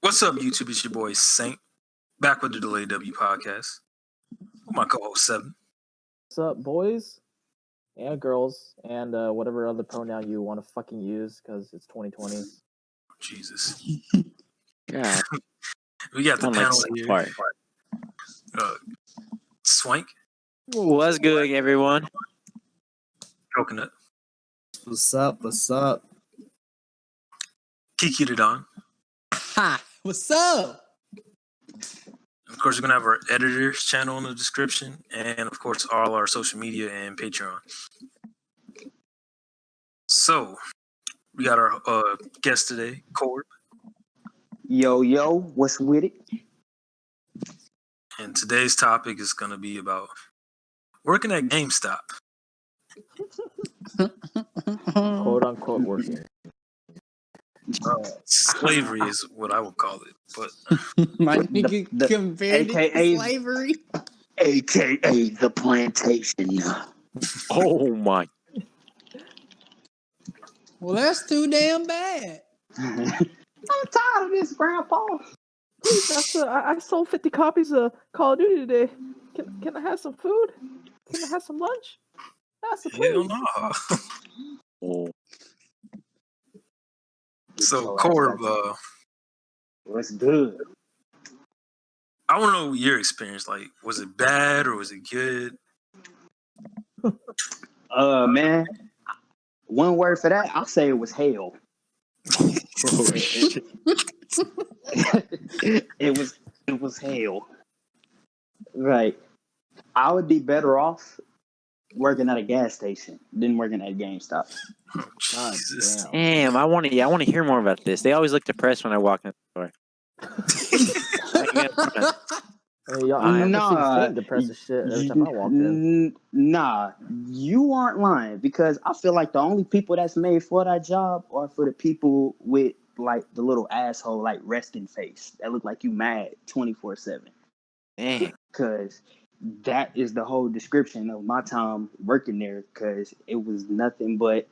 What's up, YouTube? It's your boy Saint, back with the Delayed W podcast. With my co-host Seven. What's up, boys and girls, and whatever other pronoun you want to fucking use, because it's 2020. Jesus. God. We got the panel here. Swank. What's good, everyone? Coconut. What's up? What's up? Kiki the Don. Ha! What's up? Of course, we're going to have our editor's channel in the description, and of course, all our social media and Patreon. So, we got our guest today, Corb. Yo, what's with it? And today's topic is going to be about working at GameStop. Quote unquote working. Slavery is what I would call it, but My nigga compared it to AKA slavery. AKA the plantation. Oh my! Well, that's too damn bad. I'm tired of this, Grandpa. I sold 50 copies of Call of Duty today. Can I have some food? Can I have some lunch? hell no. Oh. So, Corb, What's good? I want to know your experience. Like, was it bad or was it good? Man, one word for that, I'll say it was hell. Oh shit! It was hell. Right. I would be better off working at a gas station than working at GameStop. Oh, Jesus. Damn, I want to hear more about this. They always look depressed when I walk in the store. Hey, y'all, I Nah, seem depressed as shit every time I walk in. Nah, you aren't lying, because I feel like the only people that's made for that job are for the people with like the little asshole like resting face that look like you mad 24/7. Dang. Because that is the whole description of my time working there. Because it was nothing but,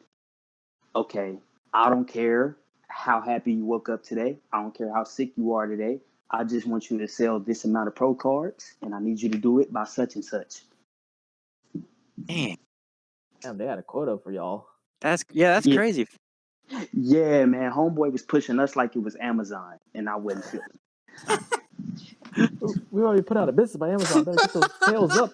okay, I don't care how happy you woke up today. I don't care how sick you are today. I just want you to sell this amount of pro cards, and I need you to do it by such and such. Dang. Damn, they had a quota for y'all. That's Yeah. crazy. Yeah, man. Homeboy was pushing us like it was Amazon, and I wasn't feeling it. We already put out a business by Amazon. Better get those sales up.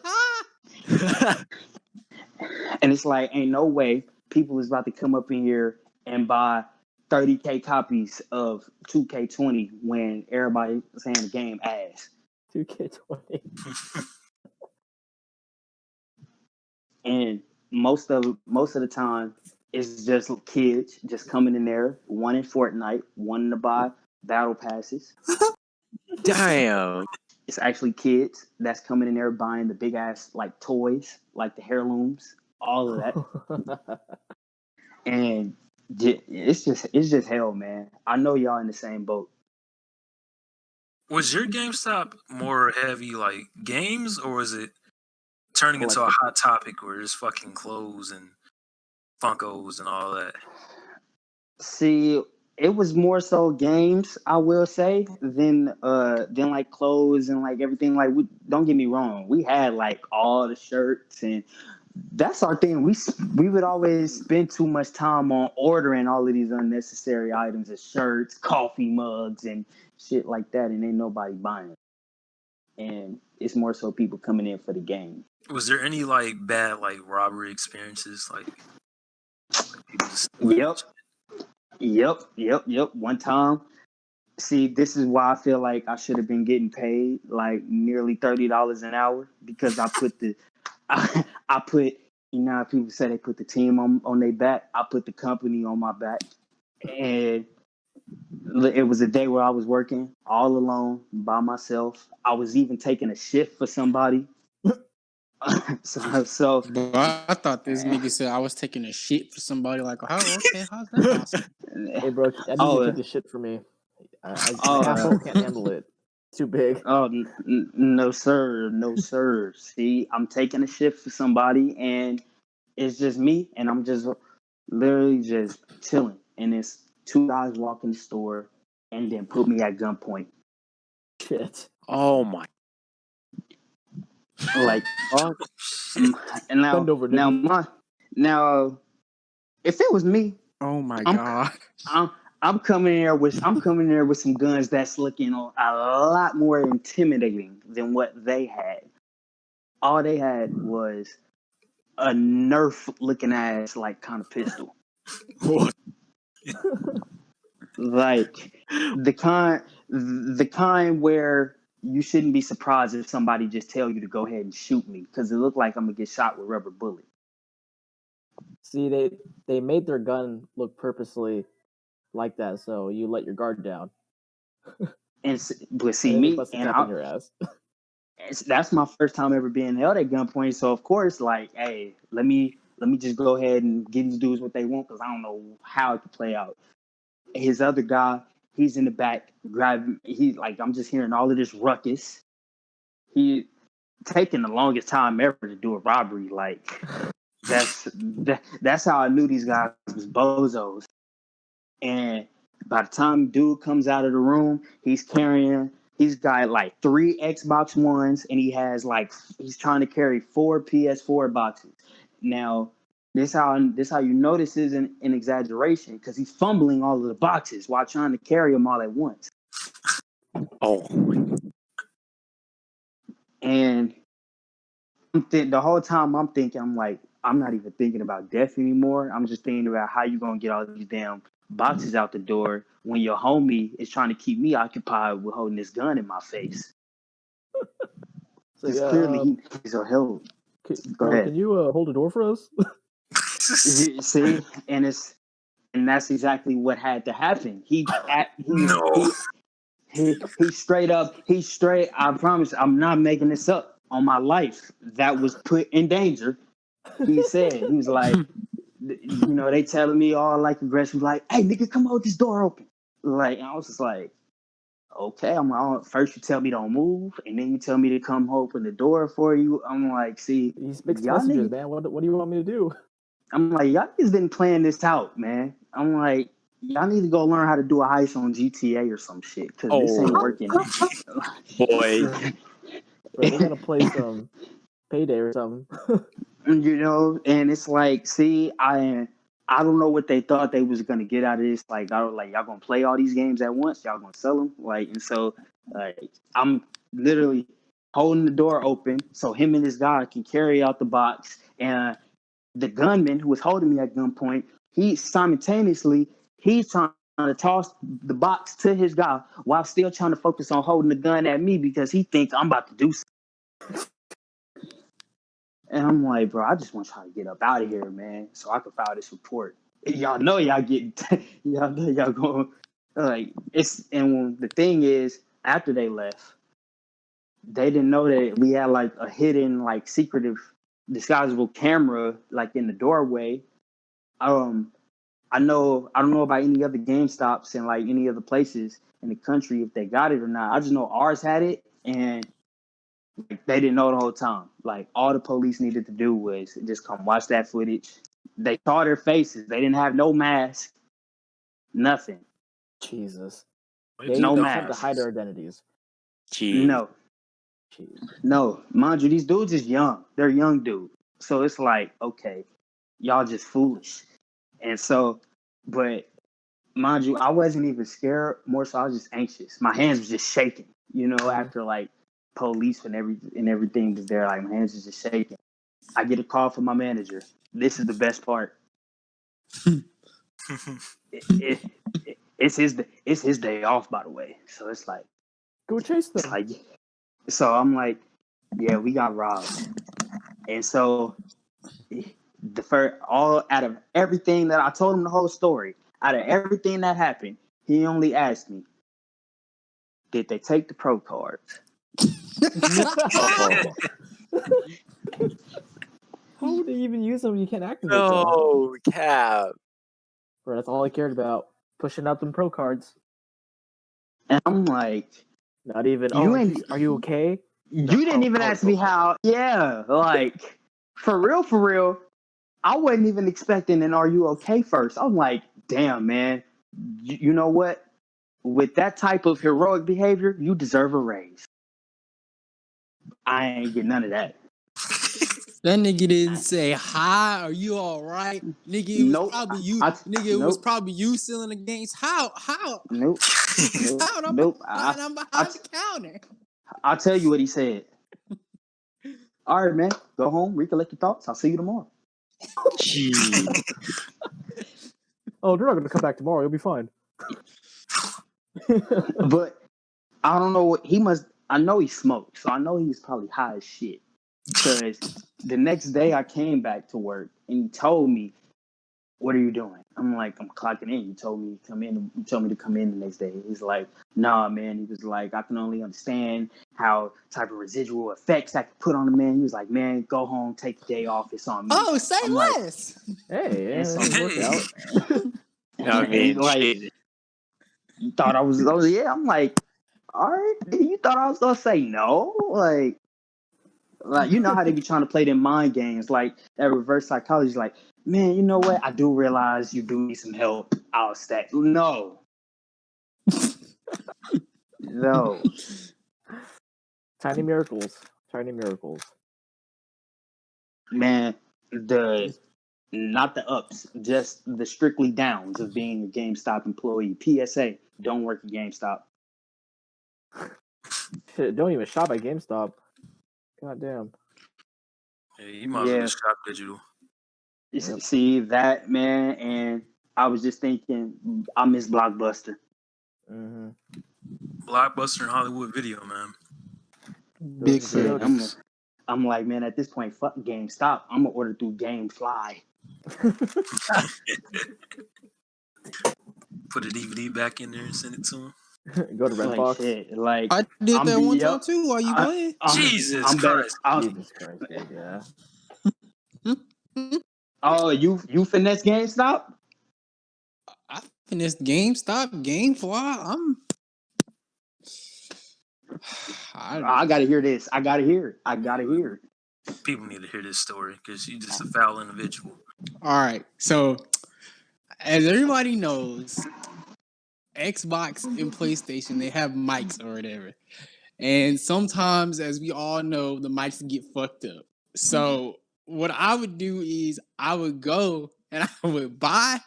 And it's like, ain't no way people is about to come up in here and buy 30K copies of 2K20 when everybody saying the game ass. 2K20. And most of the time, it's just kids just coming in there, one in Fortnite, wanting to buy battle passes. Damn. It's actually kids that's coming in there buying the big ass like toys, like the heirlooms, all of that. And it's just hell, man. I know y'all in the same boat. Was your GameStop more heavy like games, or was it turning into a hot topic where there's fucking clothes and Funkos and all that? See, it was more so games, I will say, than like clothes and like everything. Like, don't get me wrong, we had like all the shirts, and that's our thing. We would always spend too much time on ordering all of these unnecessary items of shirts, coffee mugs, and shit like that, and ain't nobody buying it. And it's more so people coming in for the game. Was there any like bad like robbery experiences? Like people just Yep. One time, see, this is why I feel like I should have been getting paid like nearly $30 an hour, because I put I put, you know how people say they put the team on their back. I put the company on my back. And it was a day where I was working all alone by myself. I was even taking a shift for somebody. so But I thought this nigga said I was taking a shit for somebody. Like, how's that possible? Hey, bro, I need you to take this shit for me. My asshole can't handle it. It's too big. Oh, no, sir. See, I'm taking a shift for somebody, and it's just me, and I'm just literally just chilling. And it's two guys walk in the store. and then put me at gunpoint. Shit. Oh my. Like, Fuck. and Bend over, nigga. now, if it was me, Oh my I'm god. I'm coming there with some guns that's looking a lot more intimidating than what they had. All they had was a Nerf looking ass like kind of pistol. What? Like the kind where you shouldn't be surprised if somebody just tell you to go ahead and shoot me because it looked like I'm gonna get shot with rubber bullet. See, they made their gun look purposely like that, so you let your guard down, But see and then they me, bust a cap in your ass. that's my first time ever being held at gunpoint. So of course, like, hey, let me just go ahead and give these dudes what they want because I don't know how it could play out. His other guy, he's in the back grabbing. He's like, I'm just hearing all of this ruckus. He taking the longest time ever to do a robbery. Like that's how I knew these guys was bozos. And by the time dude comes out of the room, he's got like 3 Xbox Ones and he's trying to carry 4 PS4 boxes. Now, this how you know this isn't an exaggeration because he's fumbling all of the boxes while trying to carry them all at once. Oh. And the whole time I'm thinking, I'm like, I'm not even thinking about death anymore. I'm just thinking about how you gonna get all these damn boxes out the door when your homie is trying to keep me occupied with holding this gun in my face. So Because yeah, clearly he's a hell. Go bro, ahead. can you hold the door for us? See, and that's exactly what had to happen. No. He straight up. I promise, I'm not making this up. On my life, that was put in danger. He was like, they telling me all like aggressive, like, "Hey, nigga, come hold this door open." Like, I was just like, okay. I'm like, first you tell me don't move, and then you tell me to come open the door for you. I'm like, see, These mixed y'all messages, niggas. man. What do you want me to do? I'm like, y'all niggas didn't plan this out, man. I'm like, y'all need to go learn how to do a heist on GTA or some shit because this ain't working. Boy. Bro, they gotta play some Payday or something. And it's like, see, I don't know what they thought they was gonna get out of this. Like, I was like, y'all gonna play all these games at once? Y'all gonna sell them? Like, and so, like, I'm literally holding the door open so him and this guy can carry out the box. And the gunman who was holding me at gunpoint, he's trying to toss the box to his guy while still trying to focus on holding the gun at me because he thinks I'm about to do something. And I'm like, bro, I just want y'all to get up out of here, man, so I can file this report. Y'all know y'all getting, y'all know y'all going, like, and the thing is, after they left, they didn't know that we had like a hidden, like, secretive, disguisable camera, like in the doorway. I don't know about any other GameStops and like any other places in the country if they got it or not. I just know ours had it, and like, they didn't know the whole time. Like, all the police needed to do was just come watch that footage. They saw their faces. They didn't have no mask, nothing, Jesus. no They attempt to mask. hide their identities. Gee. No. Mind you, these dudes is young. They're young dudes. So it's like, okay, y'all just foolish. And so, but mind you, I wasn't even scared. More so, I was just anxious. My hands was just shaking. After like police and everything was there, like my hands was just shaking. I get a call from my manager. This is the best part. It's his day off, by the way. So it's like, Go chase them. so I'm like, yeah, we got robbed. And so all out of everything that I told him the whole story, out of everything that happened, he only asked me, did they take the pro cards? Oh. How would they even use them? You can't activate them. No, Cap. Bro, that's all I cared about. Pushing out them pro cards. And I'm like, Not even. Are you okay? You didn't even ask me how. Yeah, like, for real. I wasn't even expecting an "Are you okay?" first. I'm like, damn, man. You know what? with that type of heroic behavior, you deserve a raise. I ain't get none of that. That nigga didn't say hi. Are you all right, nigga? It was Nope. probably you, nigga. It was Nope. probably you selling the games. How? Nope. Nope. How? Nope. I'm behind the counter. I'll tell you what he said. All right, man. Go home, recollect your thoughts. I'll see you tomorrow. Gee. Oh, they're not going to come back tomorrow. You'll be fine. But I don't know what he must. I know he smoked, so I know he was probably high as shit. Because the next day I came back to work and he told me, "What are you doing?" I'm like, "I'm clocking in. You told me to come in. You told me to come in the next day." He's like, "Nah, man." He was like, "I can only understand how type of residual effects that could put on a man." He was like, "Man, go home, take the day off. It's on me." Oh, say I'm like, less. Hey, It's it worked out. I mean, like, shit. you thought I was, yeah. I'm like, all right, you thought I was gonna say no? Like you know how they be trying to play them mind games, like that reverse psychology. Like, man, you know what? I do realize you do need some help. I'll stay. No, no. Tiny miracles. Tiny miracles. Man, not the ups, just the strictly downs of being a GameStop employee. PSA: don't work at GameStop. Shit, don't even shop at GameStop. God damn. Yeah, you might as well Yeah, just shop digital. Yep. see that, man, and I was just thinking, I miss Blockbuster. Mm-hmm. Blockbuster and Hollywood Video, man. Big Those are good. facts. I'm like, man, at this point, fuck GameStop. I'm gonna order through GameFly. Put a DVD back in there and send it to him. Go to Like Redbox. shit, like I did I'm that be one time yep. too. While you playing? Jesus I'm better. Christ. Jesus Christ, dude, yeah. Oh, you finesse GameStop? I finished GameStop, GameFly. I gotta hear this. I gotta hear it. I gotta hear it. People need to hear this story because you're just a foul individual. All right. So, as everybody knows, Xbox and PlayStation, they have mics or whatever. And sometimes, as we all know, the mics get fucked up. So, what I would do is I would go and I would buy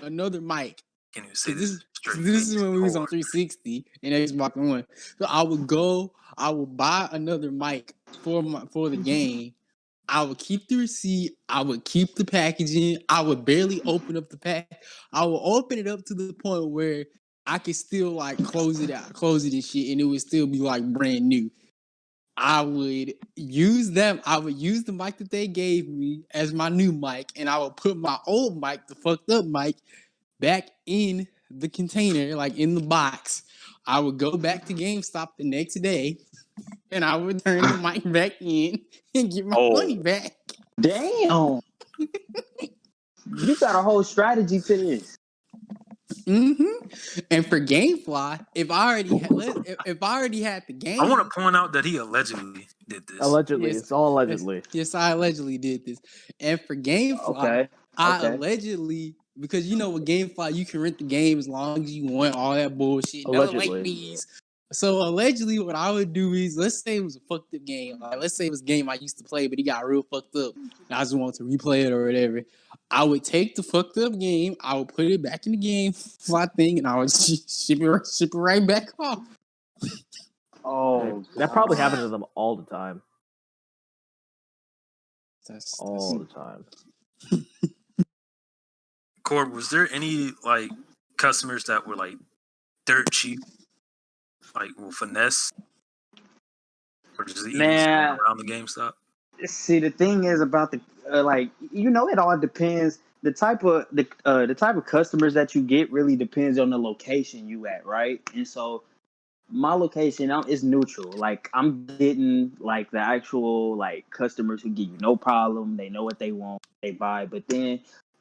another mic. Can't even say Cause this this, straight this face. is when we was on Whore. 360 and Xbox One. So I would buy another mic for the game. I would keep the receipt. I would keep the packaging. I would barely open up the pack. I would open it up to the point where I could still like close it and shit, and it would still be like brand new. I would use them. I would use the mic that they gave me as my new mic, and I would put my old mic, the fucked up mic, back in the container, like in the box. I would go back to GameStop the next day and I would turn the mic back in and get my money back. Damn, you got a whole strategy to this. Mm-hmm. And for GameFly, if I already had the game, I want to point out that he allegedly did this. Allegedly. yes, It's all allegedly. yes, I allegedly did this. And for GameFly, Okay. I Okay. allegedly, because you know with GameFly you can rent the game as long as you want, all that bullshit. Nothing like Allegedly. these. So allegedly, what I would do is, let's say it was a fucked up game. Like, let's say it was a game I used to play, but it got real fucked up, and I just wanted to replay it or whatever. I would take the fucked up game, I would put it back in the game fly thing, and I would ship it right back off. Oh, That probably God. happened to them all the time. That's All the time. Cord, was there any like customers that were like dirt cheap, like will finesse, or just even Man, around the GameStop? see, the thing is about the like, it all depends. The type of customers that you get really depends on the location you at, right? And so my location is neutral. Like I'm getting like the actual like customers who give you no problem. They know what they want, they buy. But then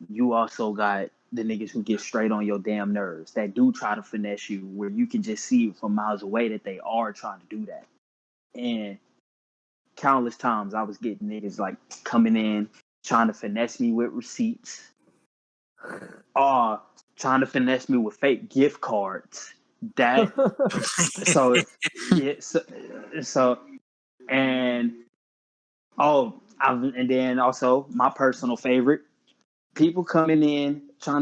you also got the niggas who get straight on your damn nerves that do try to finesse you, where you can just see from miles away that they are trying to do that. And countless times I was getting niggas like coming in trying to finesse me with receipts, or trying to finesse me with fake gift cards. that so yeah so and and then also my personal favorite, people trying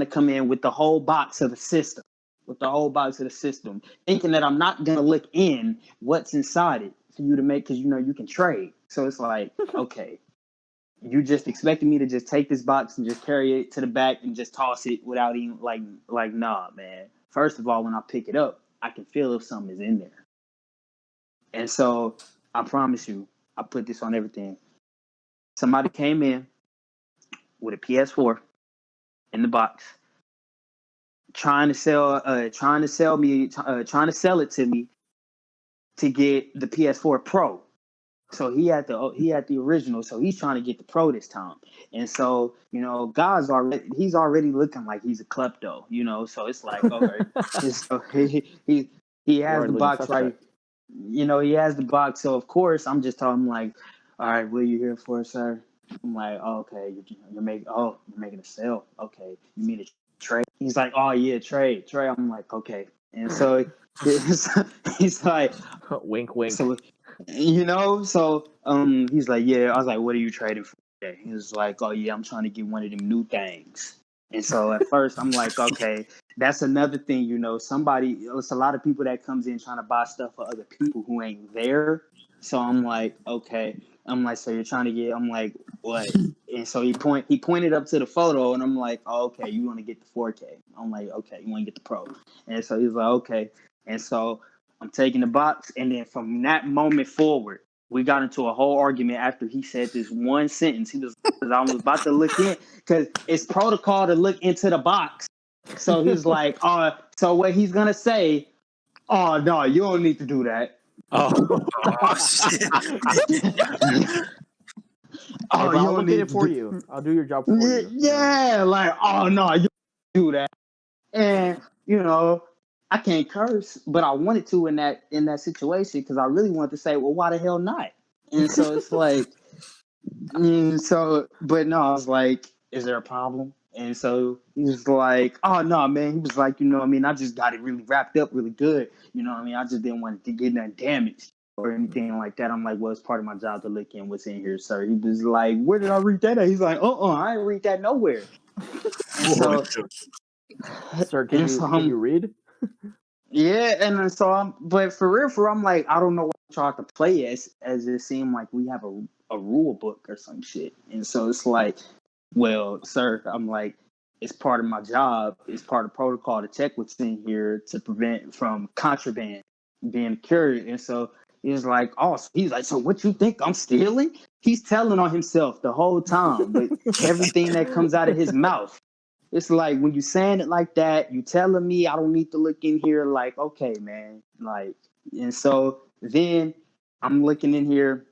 to come in with the whole box of the system, thinking that I'm not gonna look in what's inside it for you to make, because you can trade. So it's like, okay, you just expected me to just take this box and just carry it to the back and just toss it without even like nah, man. First of all, when I pick it up, I can feel if something is in there. And so I promise you, I put this on everything. Somebody came in with a PS4 in the box, trying to sell it to me to get the PS4 Pro. So he had the original, so he's trying to get the Pro this time. And so, he's already looking like he's a klepto, so it's like, okay. So he has the box right. He has the box. So of course I'm just telling him like, all right, what are you here for, sir? I'm like, oh, okay, you're making a sale. Okay, you mean a trade? He's like, oh yeah, trade. I'm like, okay. And so he's like, wink, wink. So he's like, yeah. I was like, what are you trading for today? He was like, oh yeah, I'm trying to get one of them new things. And so at first I'm like, okay, that's another thing, it's a lot of people that comes in trying to buy stuff for other people who ain't there. So I'm like, okay. I'm like, so you're trying to get, I'm like, what? And so he pointed up to the photo, and I'm like, oh, okay, you want to get the 4K. I'm like, okay, you want to get the Pro. And so he's like, okay. And so I'm taking the box, and then from that moment forward, we got into a whole argument after he said this one sentence. I was about to look in, because it's protocol to look into the box. So he's like, so what he's gonna say? Oh no, you don't need to do that. Oh, shit. Hey, bro, I'll look at it for you. I'll do your job for you. Yeah, like, oh no, you don't do that. And I can't curse, but I wanted to in that situation, because I really wanted to say, well, why the hell not? And so it's like, but no, I was like, is there a problem? And so he was like, oh no, man. He was like, I just got it really wrapped up really good. I just didn't want to get nothing damaged or anything like that. I'm like, well, it's part of my job to look in what's in here, sir. He was like, where did I read that at? He's like, I ain't read that nowhere. And so, sir, can you read? Yeah, and then but for real, I'm like, I don't know what I tried to play as it seemed like we have a rule book or some shit. And so it's like, well, sir, I'm like, it's part of my job, it's part of protocol to check what's in here to prevent from contraband being carried. And so he's like, so what you think I'm stealing? He's telling on himself the whole time, but everything that comes out of his mouth. It's like, when you saying it like that, you telling me I don't need to look in here, like, okay, man. Like, and so then I'm looking in here.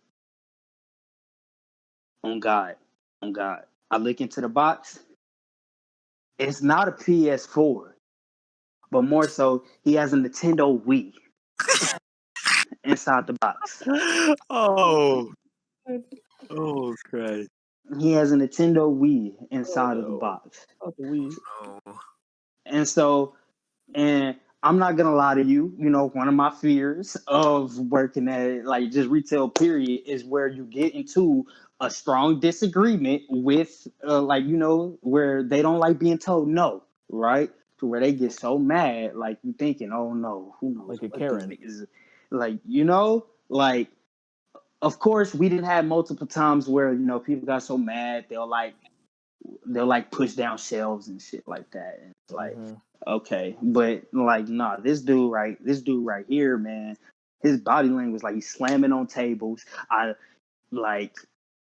On God. I look into the box. It's not a PS4, but more so, he has a Nintendo Wii inside the box. oh, Christ. He has a Nintendo Wii inside of the box. Oh, the Wii. Oh. And so, and I'm not gonna lie to you, one of my fears of working at like just retail period is where you get into a strong disagreement with where they don't like being told no, right? To where they get so mad, like you thinking, oh no, who knows Like a what Karen. these niggas, like of course we didn't have multiple times where people got so mad they'll push down shelves and shit like that. And it's like, okay, but like, nah, this dude right here, man, his body language, like he's slamming on tables.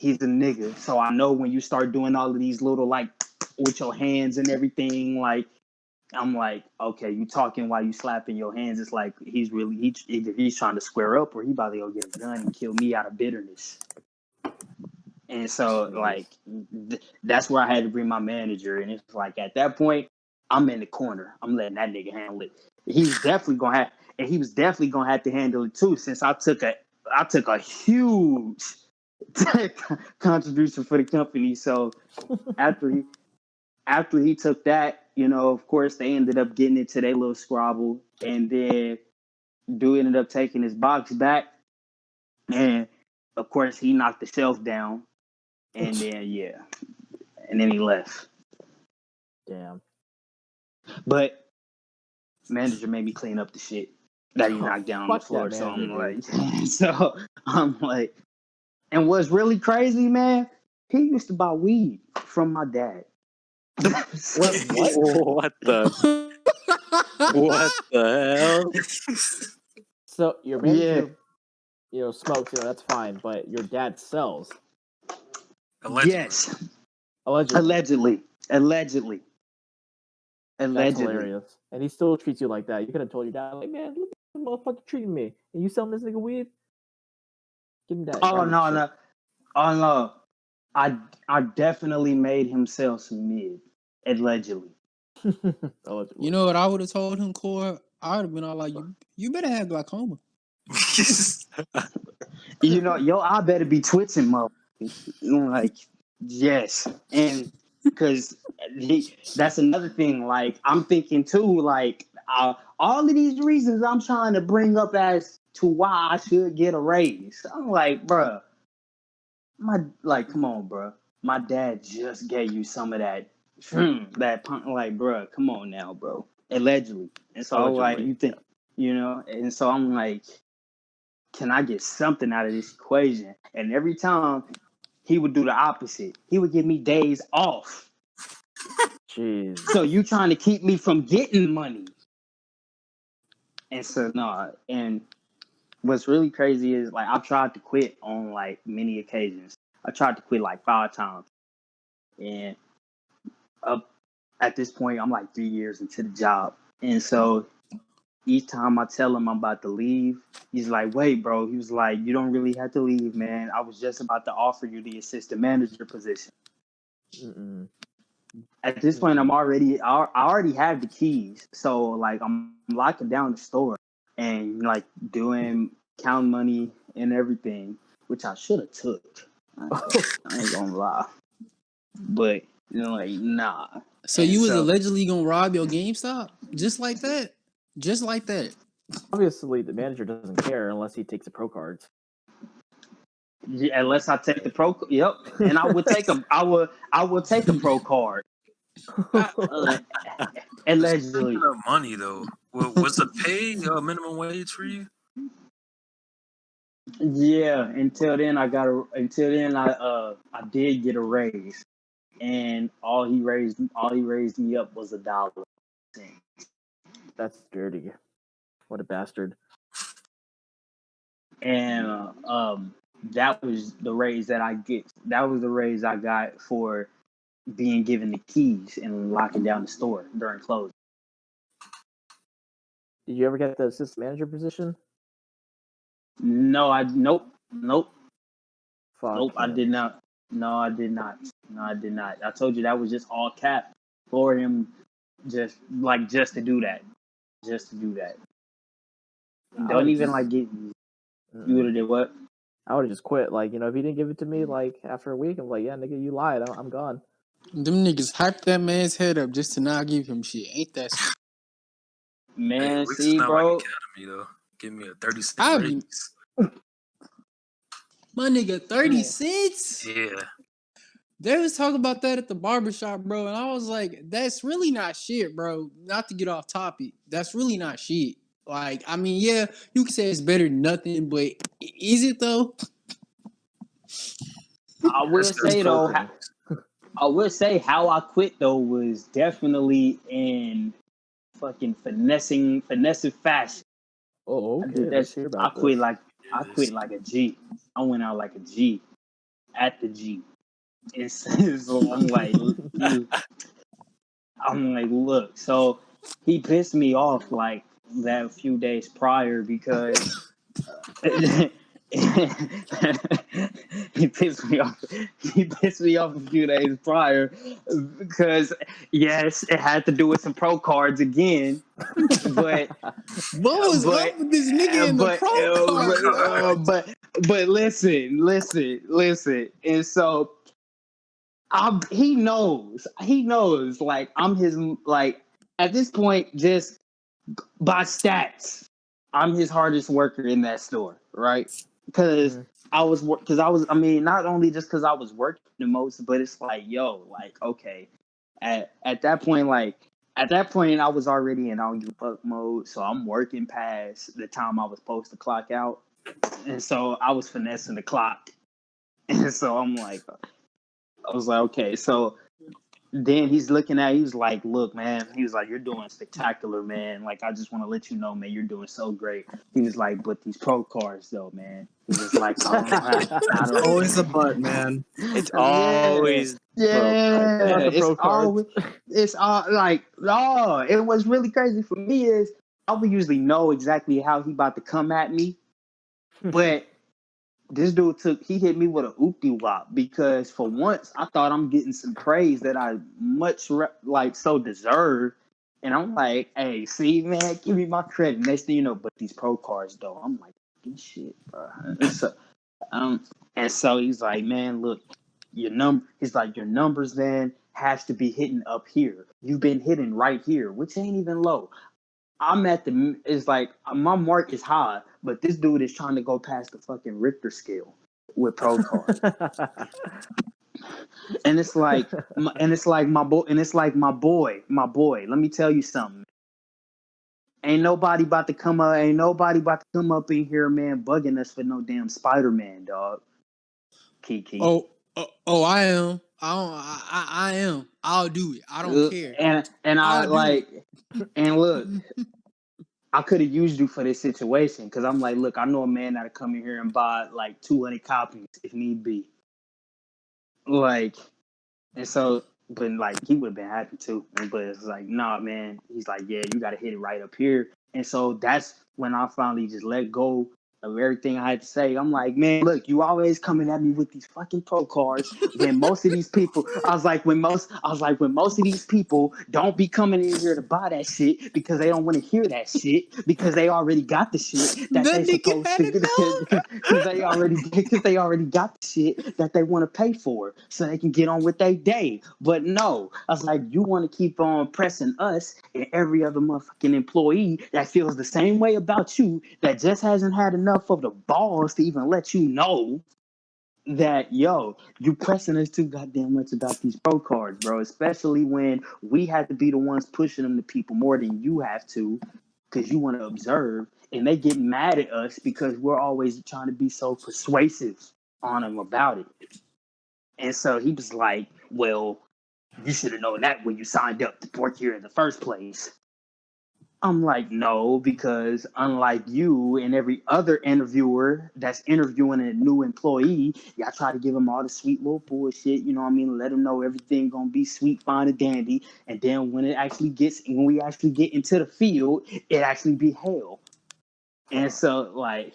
He's a nigga, so I know when you start doing all of these little like with your hands and everything, like I'm like, okay, you talking while you slapping your hands. It's like either he's trying to square up or he about to go get a gun and kill me out of bitterness. And so, like, that's where I had to bring my manager. And it's like, at that point, I'm in the corner. I'm letting that nigga handle it. He was definitely gonna have to handle it too, since I took a huge contribution for the company. So after after he took that, of course, they ended up getting into their little squabble, and then dude ended up taking his box back, and of course, he knocked the shelf down, and then he left. Damn. But manager made me clean up the shit that he knocked down on the Fuck floor. that So I'm manager, like, and what's really crazy, man? He used to buy weed from my dad. Wait, what? What the? What the hell? So your Yeah, manager, smokes, that's fine, but your dad sells. Allegedly. yes, Allegedly. allegedly. That's hilarious. And he still treats you like that. You could have told your dad, like, man, look at this motherfucker treating me. And you selling this nigga weed? Give him that. Oh garbage no. Oh no. I definitely made him sell some mid, allegedly. shit. Allegedly. You know what I would have told him, Core? I would have been all like, you better have glaucoma. I better be twitching, mother. Like, yes. And because that's another thing. Like, I'm thinking too, like, all of these reasons I'm trying to bring up as to why I should get a raise. I'm like, bruh, come on, bruh. My dad just gave you some of that, like, bruh, come on now, bro. Allegedly. And so, like, Allegedly. you think, and so I'm like, can I get something out of this equation? And every time he would do the opposite. He would give me days off. Jeez. So you trying to keep me from getting money. And so no, and what's really crazy is like I've tried to quit on like many occasions. I tried to quit like 5 times. And up at this point I'm like 3 years into the job. And so each time I tell him I'm about to leave, he's like, wait, bro. He was like, you don't really have to leave, man. I was just about to offer you the assistant manager position. Mm-mm. At this point, I already have the keys. So like I'm locking down the store and like doing count money and everything, which I should have took. I ain't gonna lie. But like, nah. So And you was so allegedly gonna rob your GameStop? Just like that? Just like that? Obviously, the manager doesn't care unless he takes the pro cards. unless I take the pro, yep, and I would take a pro card. Allegedly. Speaking of money, though, was the pay minimum wage for you? Yeah, until then I did get a raise, and all he raised me up was $1. That's dirty. What a bastard. And that was the raise that I got for being given the keys and locking down the store during closing. Did you ever get the assistant manager position? No, nope. Fuck I him. did not. No, I did not. I told you that was just all cap for him, just to do that. Don't even like get. You would have did what? I would have just quit. Like, if he didn't give it to me, like, after a week, I'm like, yeah, nigga, you lied. I'm gone. Them niggas hyped that man's head up just to not give him shit. Ain't that smart? Man, Hey, at least see, it's not bro. like Academy though. Give me a 30-cent raise. My nigga, 30 cents? Yeah. They was talking about that at the barbershop, bro, and I was like, that's really not shit, bro. Not to get off topic. That's really not shit. Like, I mean, yeah, you can say it's better than nothing, but is it though? I will say though, how I quit though was definitely in fucking finessing fashion. Oh, I okay. did that Let's shit. hear I about quit this. like a G. I went out like a G at the G. So I'm like, look. So he pissed me off like that a few days prior because he pissed me off. He pissed me off a few days prior because yes, it had to do with some pro cards again. But What was up with this nigga in the pro card? but listen. And so He knows. Like I'm his. Like at this point, just by stats, I'm his hardest worker in that store, right? Because I mean, not only just because I was working the most, but it's like, yo, like, okay, at that point, I was already in I don't give a fuck mode, so I'm working past the time I was supposed to clock out, and so I was finessing the clock, and so I was like, okay, so then he was like, look, man, he was like, you're doing spectacular, man. Like, I just want to let you know, man, you're doing so great. He was like, but these pro cards, though, man. He was like, I don't Always a butt, man. It's always yeah, Not the pro cards. it's all like, no, it was really crazy for me is I would usually know exactly how he about to come at me, but this dude he hit me with a oopty wop because for once I thought I'm getting some praise that I like so deserve. And I'm like, hey, see, man, give me my credit. Next thing you know, but these pro cards though, I'm like, fucking shit, bro. And so he's like, man, look, he's like, your numbers then has to be hitting up here. You've been hitting right here, which ain't even low. I'm at it's like my mark is high, but this dude is trying to go past the fucking Richter scale with pro cards. And it's like, my boy. Let me tell you something. Ain't nobody about to come up in here, man, bugging us for no damn Spider-Man, dog. Kiki. I am. I am. I'll do it. I don't care. And I like, and look, I could have used you for this situation because I'm like, look, I know a man that'll come in here and buy like 200 copies if need be. Like, and so, but like, he would have been happy too. But it's like, nah, man. He's like, yeah, you got to hit it right up here. And so that's when I finally just let go of everything I had to say. I'm like, man, look, you always coming at me with these fucking pro cards. When most of these people, when most of these people don't be coming in here to buy that shit because they don't want to hear that shit because they already got the shit that they supposed to get because they already got the shit that they want to pay for so they can get on with their day. But no, I was like, you want to keep on pressing us and every other motherfucking employee that feels the same way about you that just hasn't had enough of the balls to even let you know that, yo, you pressing us too goddamn much about these pro cards, bro, especially when we had to be the ones pushing them to people more than you have to because you want to observe, and they get mad at us because we're always trying to be so persuasive on them about it. And so he was like, well, you should have known that when you signed up to work here in the first place. I'm like, no, because unlike you and every other interviewer that's interviewing a new employee, y'all try to give them all the sweet little bullshit, you know what I mean? Let them know everything gonna be sweet, fine, and dandy. And then when we actually get into the field, it actually be hell. And so like,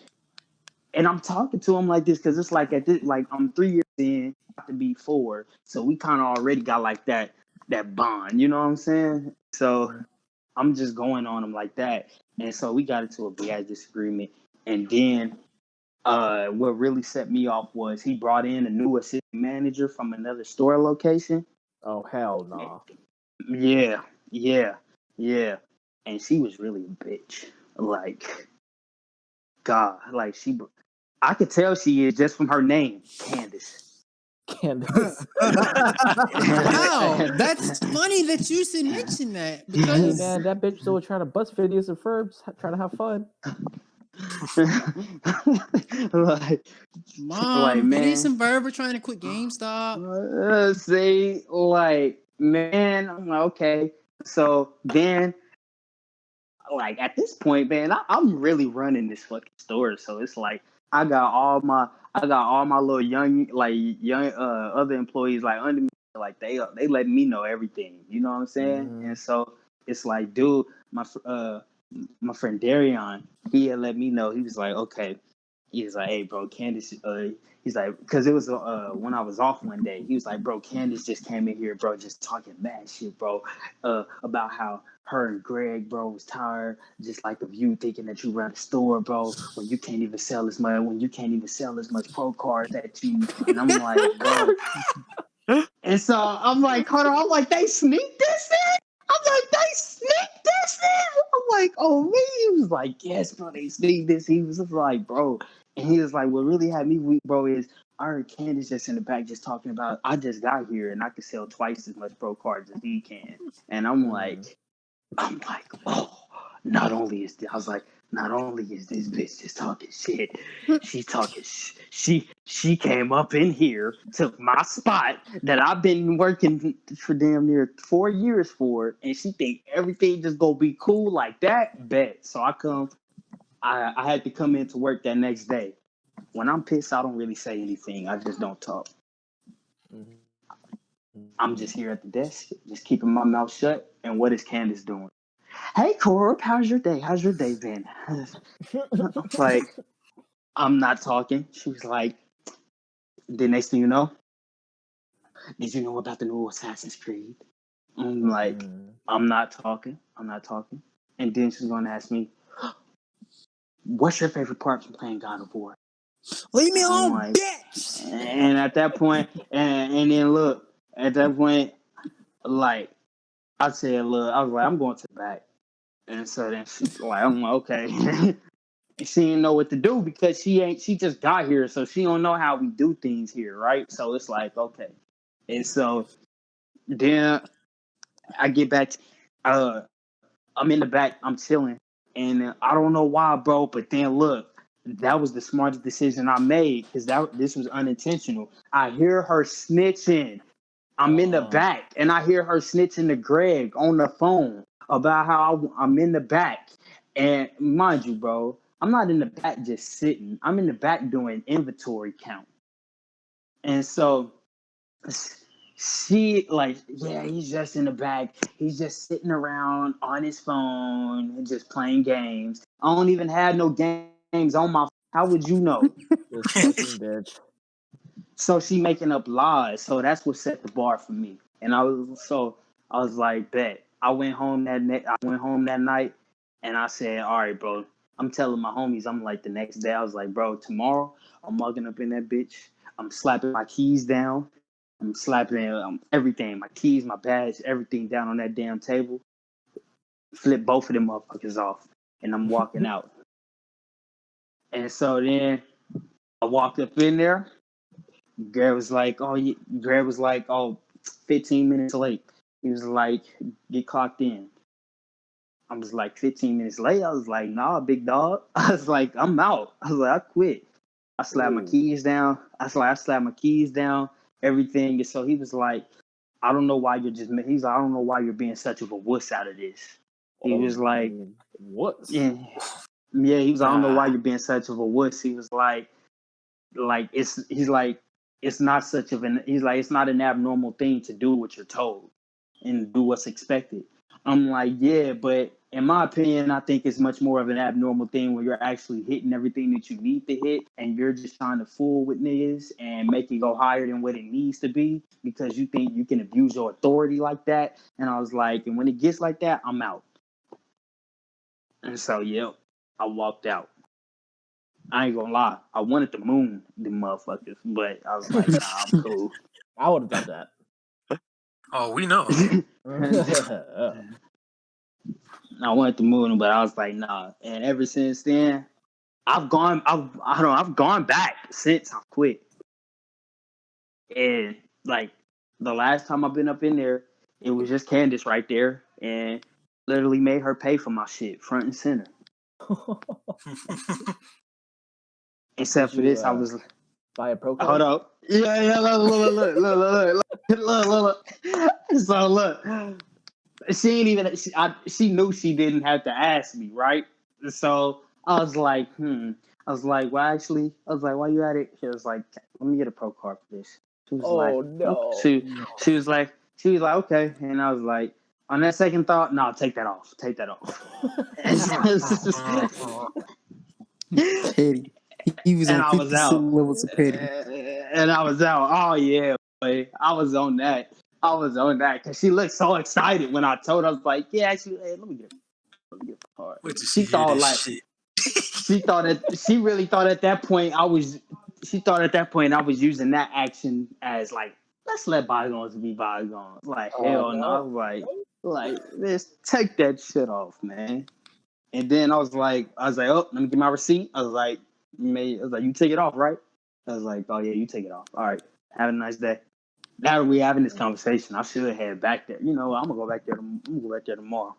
and I'm talking to him like this because it's like I'm 3 years in, about to be 4, so we kind of already got like that bond, you know what I'm saying? So I'm just going on him like that. And so we got into a big ass disagreement. And then what really set me off was he brought in a new assistant manager from another store location. Oh, hell no. Yeah. And she was really a bitch. Like, God, like I could tell she is just from her name, Candace. Candace. Wow, that's funny that you should mention that because Hey man, that bitch still trying to bust Phineas and Ferbs, trying to have fun. Like, Mom, man, Phineas and Ferb are trying to quit GameStop. see, like, man, I'm like, okay. So then, like, at this point, man, I'm really running this fucking store. So it's like I got all my little young other employees like under me, like they letting me know everything. You know what I'm saying? Mm-hmm. And so it's like, dude, my friend Darion, he had let me know. He was like, okay. He was like, hey, bro, Candace, he's like, because it was when I was off one day. He was like, bro, Candace just came in here, bro, just talking mad shit, bro, about how her and Greg, bro, was tired, just like of you thinking that you run a store, bro, when you can't even sell as much pro cards that you. And I'm like, bro. And so I'm like, hold on. I'm like, they sneaked this in? I'm like, they sneaked this in? I'm like, oh, man. He was like, yes, bro, they sneaked this. He was just like, bro. And he was like, what really had me weak, bro, is I heard Candace just in the back just talking about, I just got here and I could sell twice as much pro cards as he can. And I'm like, oh, not only is this, I was like, not only is this bitch just talking shit, she's talking. She came up in here, took my spot that I've been working for damn near 4 years for, and she think everything just gonna be cool like that. Bet. So I had to come into work that next day. When I'm pissed, I don't really say anything. I just don't talk. I'm just here at the desk, just keeping my mouth shut. And what is Candace doing? Hey, Corp, how's your day? How's your day been? Like, I'm not talking. She was like, the next thing you know, did you know about the new Assassin's Creed? I'm like, I'm not talking. And then she's going to ask me, what's your favorite part from playing God of War? Leave me I'm alone, like, bitch. and at that point, and then look, at that point, like, I said, look, I was like, I'm going to the back. And so then she's like, I'm like, okay. She didn't know what to do because she just got here, so she don't know how we do things here, right? So it's like, okay. And so then I get back, I'm in the back, I'm chilling, and I don't know why, bro, but then look, that was the smartest decision I made because this was unintentional. I hear her snitching. I'm in the back, and I hear her snitching to Greg on the phone about how I'm in the back. And mind you, bro, I'm not in the back just sitting. I'm in the back doing inventory count. And so she like, yeah, he's just in the back. He's just sitting around on his phone and just playing games. I don't even have no games on my. How would you know? This fucking bitch. So she making up lies. So that's what set the bar for me. And I was like, bet. I went home that night, and I said, all right, bro. I'm telling my homies. I'm like the next day. I was like, bro, tomorrow I'm mugging up in that bitch. I'm slapping my keys down. I'm slapping everything, my keys, my badge, everything down on that damn table. Flip both of them motherfuckers off, and I'm walking out. And so then I walked up in there. Greg was like, oh, 15 minutes late. He was like, get clocked in. I was like, 15 minutes late? I was like, nah, big dog. I was like, I'm out. I was like, I quit. I slapped my keys down. I slapped my keys down, everything. And so he was like, I don't know why I don't know why you're being such of a wuss out of this. He was like, what? Yeah, he was, I don't know why you're being such of a wuss. He was like, it's not such of an, he's like, it's not an abnormal thing to do what you're told and do what's expected. I'm like, yeah, but in my opinion, I think it's much more of an abnormal thing when you're actually hitting everything that you need to hit and you're just trying to fool with niggas and make it go higher than what it needs to be because you think you can abuse your authority like that. And I was like, and when it gets like that, I'm out. And so, I walked out. I ain't gonna lie. I wanted to moon the motherfuckers, but I was like, nah, I'm cool. I would have done that. Oh, we know. I wanted to moon them, but I was like, nah. And ever since then, I've gone back since I quit. And like the last time I've been up in there, it was just Candace right there, and literally made her pay for my shit front and center. Except for this, I was buy a pro card. Hold up. Yeah, look. So look, she ain't even. She knew she didn't have to ask me, right? So I was like, I was like, well, actually, I was like, why you at it? She was like, let me get a pro card for this. She was okay. She was like, okay, and I was like, on that second thought, no, take that off. Petty. He was And on I was 50 out. levels of petty. And I was out. Oh yeah, boy. I was on that because she looked so excited when I told her. I was like, yeah, actually, hey, let me get a card. Wait till She hear thought this like shit. she really thought at that point I was using that action as like let's let bygones be bygones. Like, Oh, hell no. no. Like, let's take that shit off, man. And then I was like, oh, let me get my receipt. I was like, you take it off, right? I was like, oh yeah, you take it off. All right, have a nice day. Now that we having this conversation, I should head back there. You know, I'm gonna go back there. I'm gonna go back there tomorrow.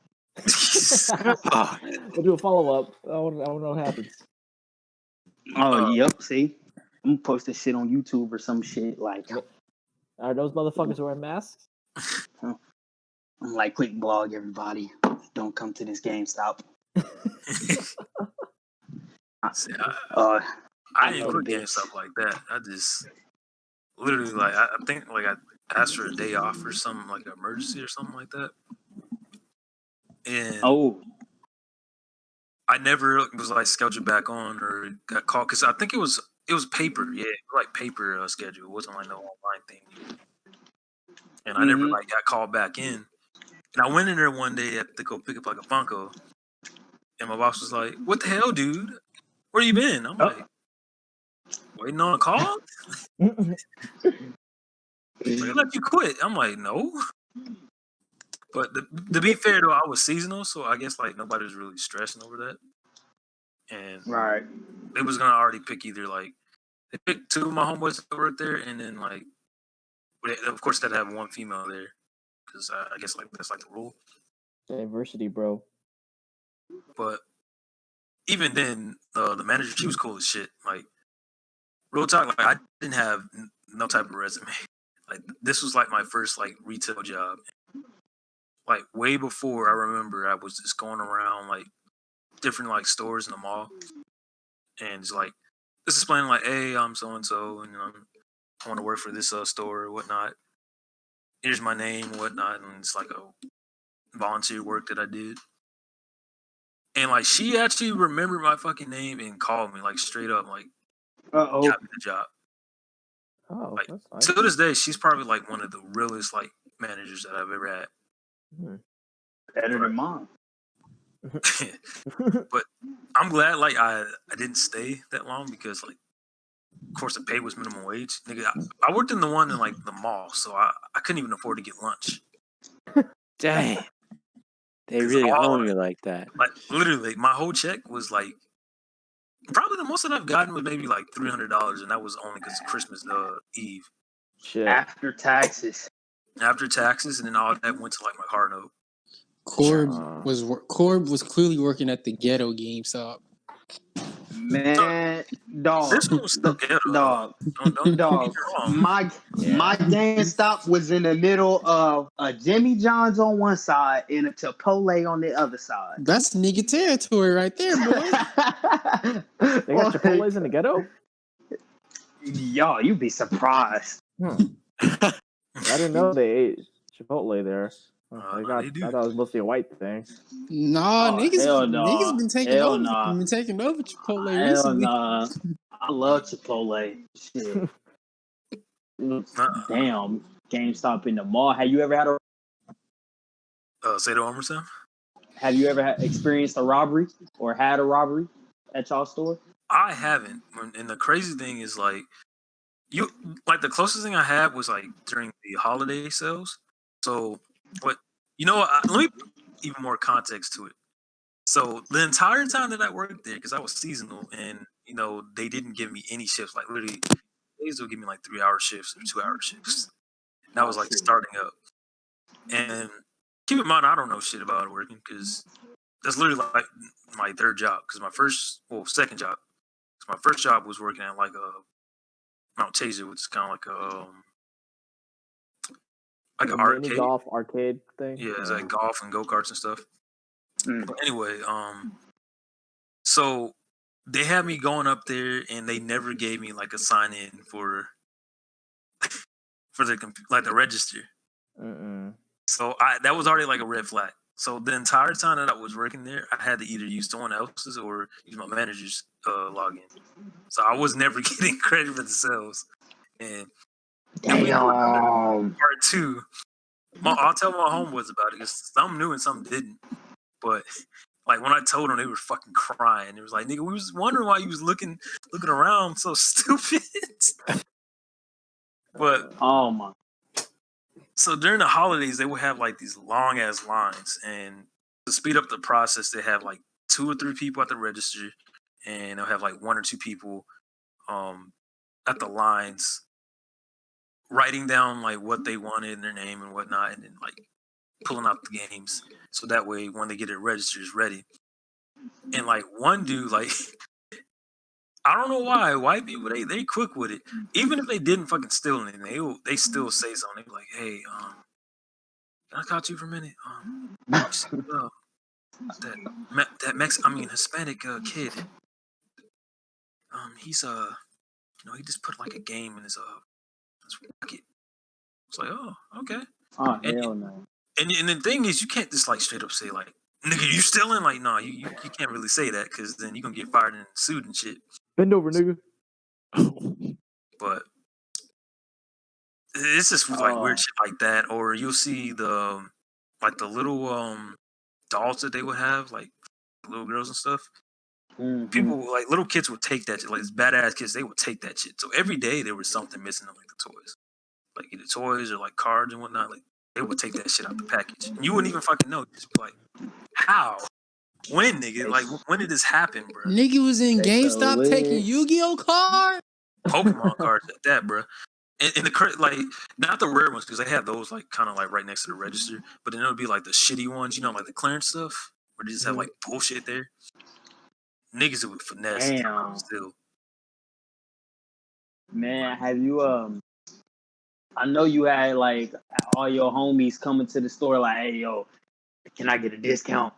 We'll do a follow up. I want to know what happens. Oh, yep. See, I'm gonna post this shit on YouTube or some shit. Like, Are those motherfuckers wearing masks? I'm like, quick blog, everybody. Don't come to this GameStop. See, I didn't put GameStop like that. I just literally like I think like I asked for a day off or something like an emergency or something like that, and I never was like scheduled back on or got called because I think it was paper, like paper schedule. It wasn't like no online thing. And I never like got called back in. And I went in there one day to go pick up like a Funko, and my boss was like, "What the hell, dude? Where you been?" I'm like, "Waiting on a call." Like, I let you quit. I'm like, no. But to be fair though, I was seasonal, so I guess like nobody was really stressing over that. And they was gonna already pick either like they picked two of my homeboys that worked there, and then like of course they'd have one female there because I guess like that's like the rule. Diversity, bro. But even then, the manager, she was cool as shit. Like real talk, like I didn't have no type of resume. Like this was like my first like retail job. Like way before I remember, I was just going around like different like stores in the mall, and it's like just explaining like, "Hey, I'm so and so, and I want to work for this store or whatnot. Here's my name, whatnot," and it's like a volunteer work that I did. And like she actually remembered my fucking name and called me like straight up, like, got me the job. Oh, like that's nice. to this day, she's probably like one of the realest like managers that I've ever had. Better than mine. But I'm glad like I didn't stay that long because like of course the pay was minimum wage. Nigga, I worked in the one in like the mall, so I couldn't even afford to get lunch. Dang. They really hone you like that. Like literally, my whole check was like probably the most that I've gotten was maybe like $300, and that was only because Christmas Eve. Shit. After taxes, and then all that went to like my car note. Corb was clearly working at the ghetto GameStop. Man, dog. This one was still ghetto. Dog. Don't Dog. get me wrong. My GameStop was in the middle of a Jimmy John's on one side and a Chipotle on the other side. That's nigga territory right there, boy. They got Chipotles in the ghetto? Yo, you'd be surprised. I didn't know they ate Chipotle there. I thought it was mostly a white thing. Nah, niggas been taking hell over. Nah. Been taking over Chipotle Hell recently. nah. I love Chipotle. Shit. Damn, GameStop in the mall. Have you ever had say that one more time? Have you ever experienced a robbery or had a robbery at y'all store? I haven't. And the crazy thing is like the closest thing I had was like during the holiday sales. So let me put even more context to it. So the entire time that I worked there, because I was seasonal, and they didn't give me any shifts. Like literally, days would give me like 3-hour shifts or 2-hour shifts. And I was like starting up. And keep in mind, I don't know shit about working because that's literally like my third job. Because second job. Because my first job was working at like a Mount Taser, which is kind of like an arcade. Golf arcade thing. Yeah, it's like golf and go-karts and stuff. But anyway, so they had me going up there, and they never gave me like a sign in for the register. So that was already like a red flag. So the entire time that I was working there, I had to either use someone else's or use my manager's login. So I was never getting credit for the sales. And part two, I'll tell my homeboys about it because some knew and some didn't. But like when I told them, they were fucking crying. It was like, nigga, we was wondering why you was looking around so stupid. But oh my, So during the holidays, they would have like these long ass lines, and to speed up the process, they have like 2 or 3 people at the register, and they'll have like 1 or 2 people at the lines writing down like what they wanted in their name and whatnot, and then like pulling out the games. So that way, when they get it registered, it's ready. And like one dude, like I don't know why white people they quick with it. Even if they didn't fucking steal anything, they still say something. They be like, "Hey, can I talk to you for a minute? You see, that Hispanic kid. He's he just put like a game in his pocket." It's like, oh, okay. Oh And hell no. and the thing is, you can't just like straight up say like, "Nigga, you stealing?" Like, no, you can't really say that because then you gonna get fired and sued and shit. Bend over, nigga. But it's just like weird shit like that, or you'll see the like the little dolls that they would have, like little girls and stuff. People like little kids would take that shit, like badass kids. They would take that shit. So every day there was something missing in like the toys, like either toys or like cards and whatnot. Like they would take that shit out the package, and you wouldn't even fucking know. Just be like, how? When, nigga? Like when did this happen, bro? Nigga was in They GameStop so taking lit. Yu-Gi-Oh cards. Pokemon cards at that, bro. And the like not the rare ones because they have those like kind of like right next to the register, but then it would be like the shitty ones, like the clearance stuff where they just have like bullshit there. Niggas would finesse Damn. still. Man, have you I know you had like all your homies coming to the store like, hey yo, can I get a discount?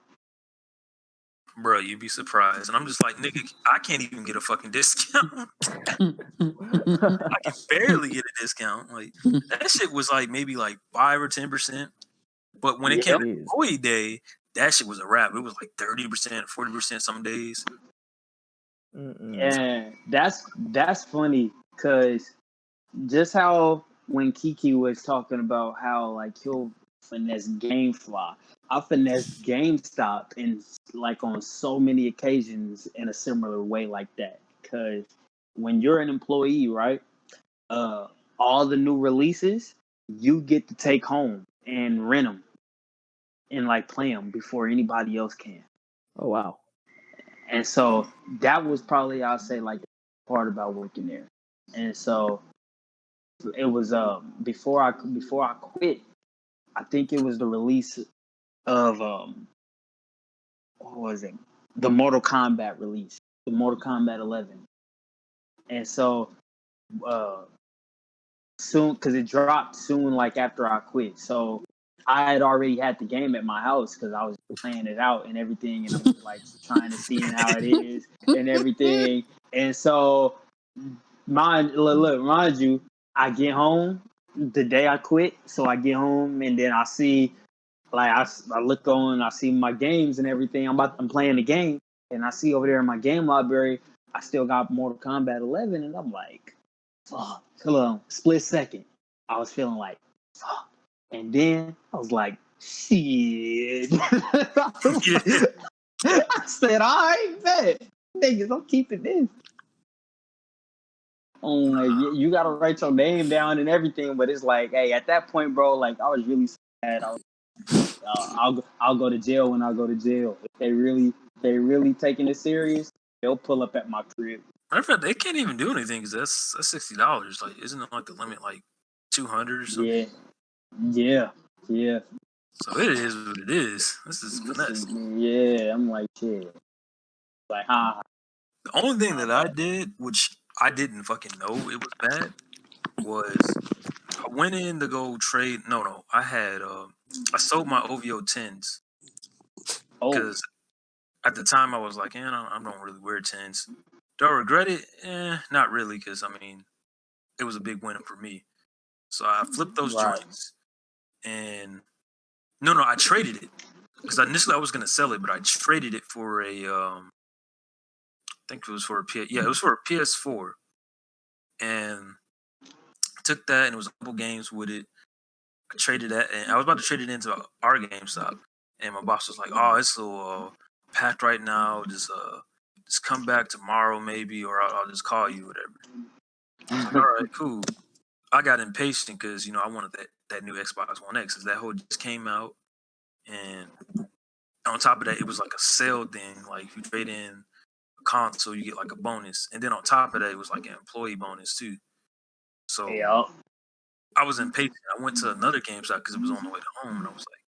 Bro, you'd be surprised. And I'm just like, nigga, I can't even get a fucking discount. I can barely get a discount. Like that shit was like maybe like 5 or 10%. But when it came to employee day, that shit was a wrap. It was like 30%, 40% some days. And that's funny because just how when Kiki was talking about how like he'll finesse GameFly, I finessed GameStop in like on so many occasions in a similar way like that. Because when you're an employee, right, all the new releases you get to take home and rent them and like play them before anybody else can. Oh wow! And so that was probably I'll say like the part about working there. And so it was before I quit. I think it was the release of what was it? The Mortal Kombat release, the Mortal Kombat 11. And so soon, because it dropped soon, like after I quit. So I had already had the game at my house because I was playing it out and everything, and I'm like trying to see how it is and everything. And so, mind you, I get home the day I quit. So I get home and then I see, like I look on, I see my games and everything. I'm playing the game, and I see over there in my game library, I still got Mortal Kombat 11, and I'm like, fuck. Hold on, split second. I was feeling like, fuck. And then I was like, shit. I said, all right, bet. Niggas, I'm keeping this. Like, you got to write your name down and everything, but it's like, hey, at that point, bro, like, I was really sad. I was, I'll go to jail when I go to jail. If they really taking it serious, they'll pull up at my crib. Matter of fact, they can't even do anything because that's $60. Like, isn't it like the limit like 200 or something? Yeah. So it is what it is. This is finesse. Yeah, I'm like, shit. Like, The only thing that I did, which I didn't fucking know it was bad, was I went in to go trade. No, I had I sold my OVO 10s because at the time I was like, I don't really wear 10s. Do I regret it? Not really, because I mean, it was a big win for me. So I flipped those joints, and no, I traded it because initially I was gonna sell it, but I traded it for a I think it was for a it was for a PS4, and I took that and it was a couple games with it. I traded that, and I was about to trade it into our GameStop, and my boss was like, "Oh, it's so packed right now. Just come back tomorrow, maybe, or I'll just call you, whatever." I was like, "All right, cool." I got impatient because I wanted that new Xbox One X. Cause that whole just came out, and on top of that, it was like a sale thing. Like if you trade in a console, you get like a bonus, and then on top of that, it was like an employee bonus too. So Yeah. I was impatient. I went to another GameStop because it was on the way to home, and I was like,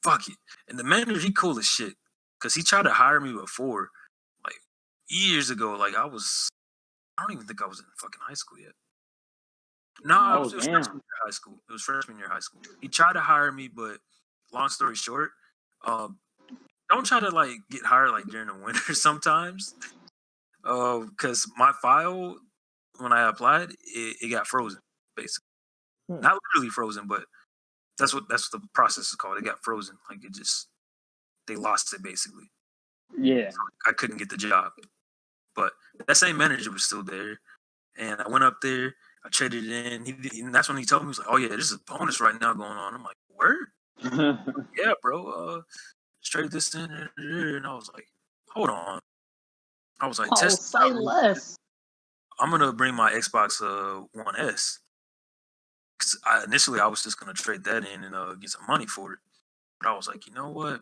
"Fuck it." And the manager, he cool as shit, because he tried to hire me before, like years ago. Like I don't even think I was in fucking high school yet. No, it was freshman year of high school. It was freshman year of high school. He tried to hire me, but long story short, don't try to like get hired like during the winter sometimes. Because my file when I applied, it got frozen, basically. Not literally frozen, but that's what the process is called. It got frozen. Like they lost it basically. Yeah. So I couldn't get the job. But that same manager was still there. And I went up there, I traded it in. And that's when he told me, he was like, "Oh yeah, this is a bonus right now going on." I'm like, "Word?" Yeah, bro. Trade this in. And I was like, "Hold on." I was like, Oh, "Test say less. I'm gonna bring my Xbox One S." Cause initially I was just gonna trade that in and get some money for it. But I was like, you know what?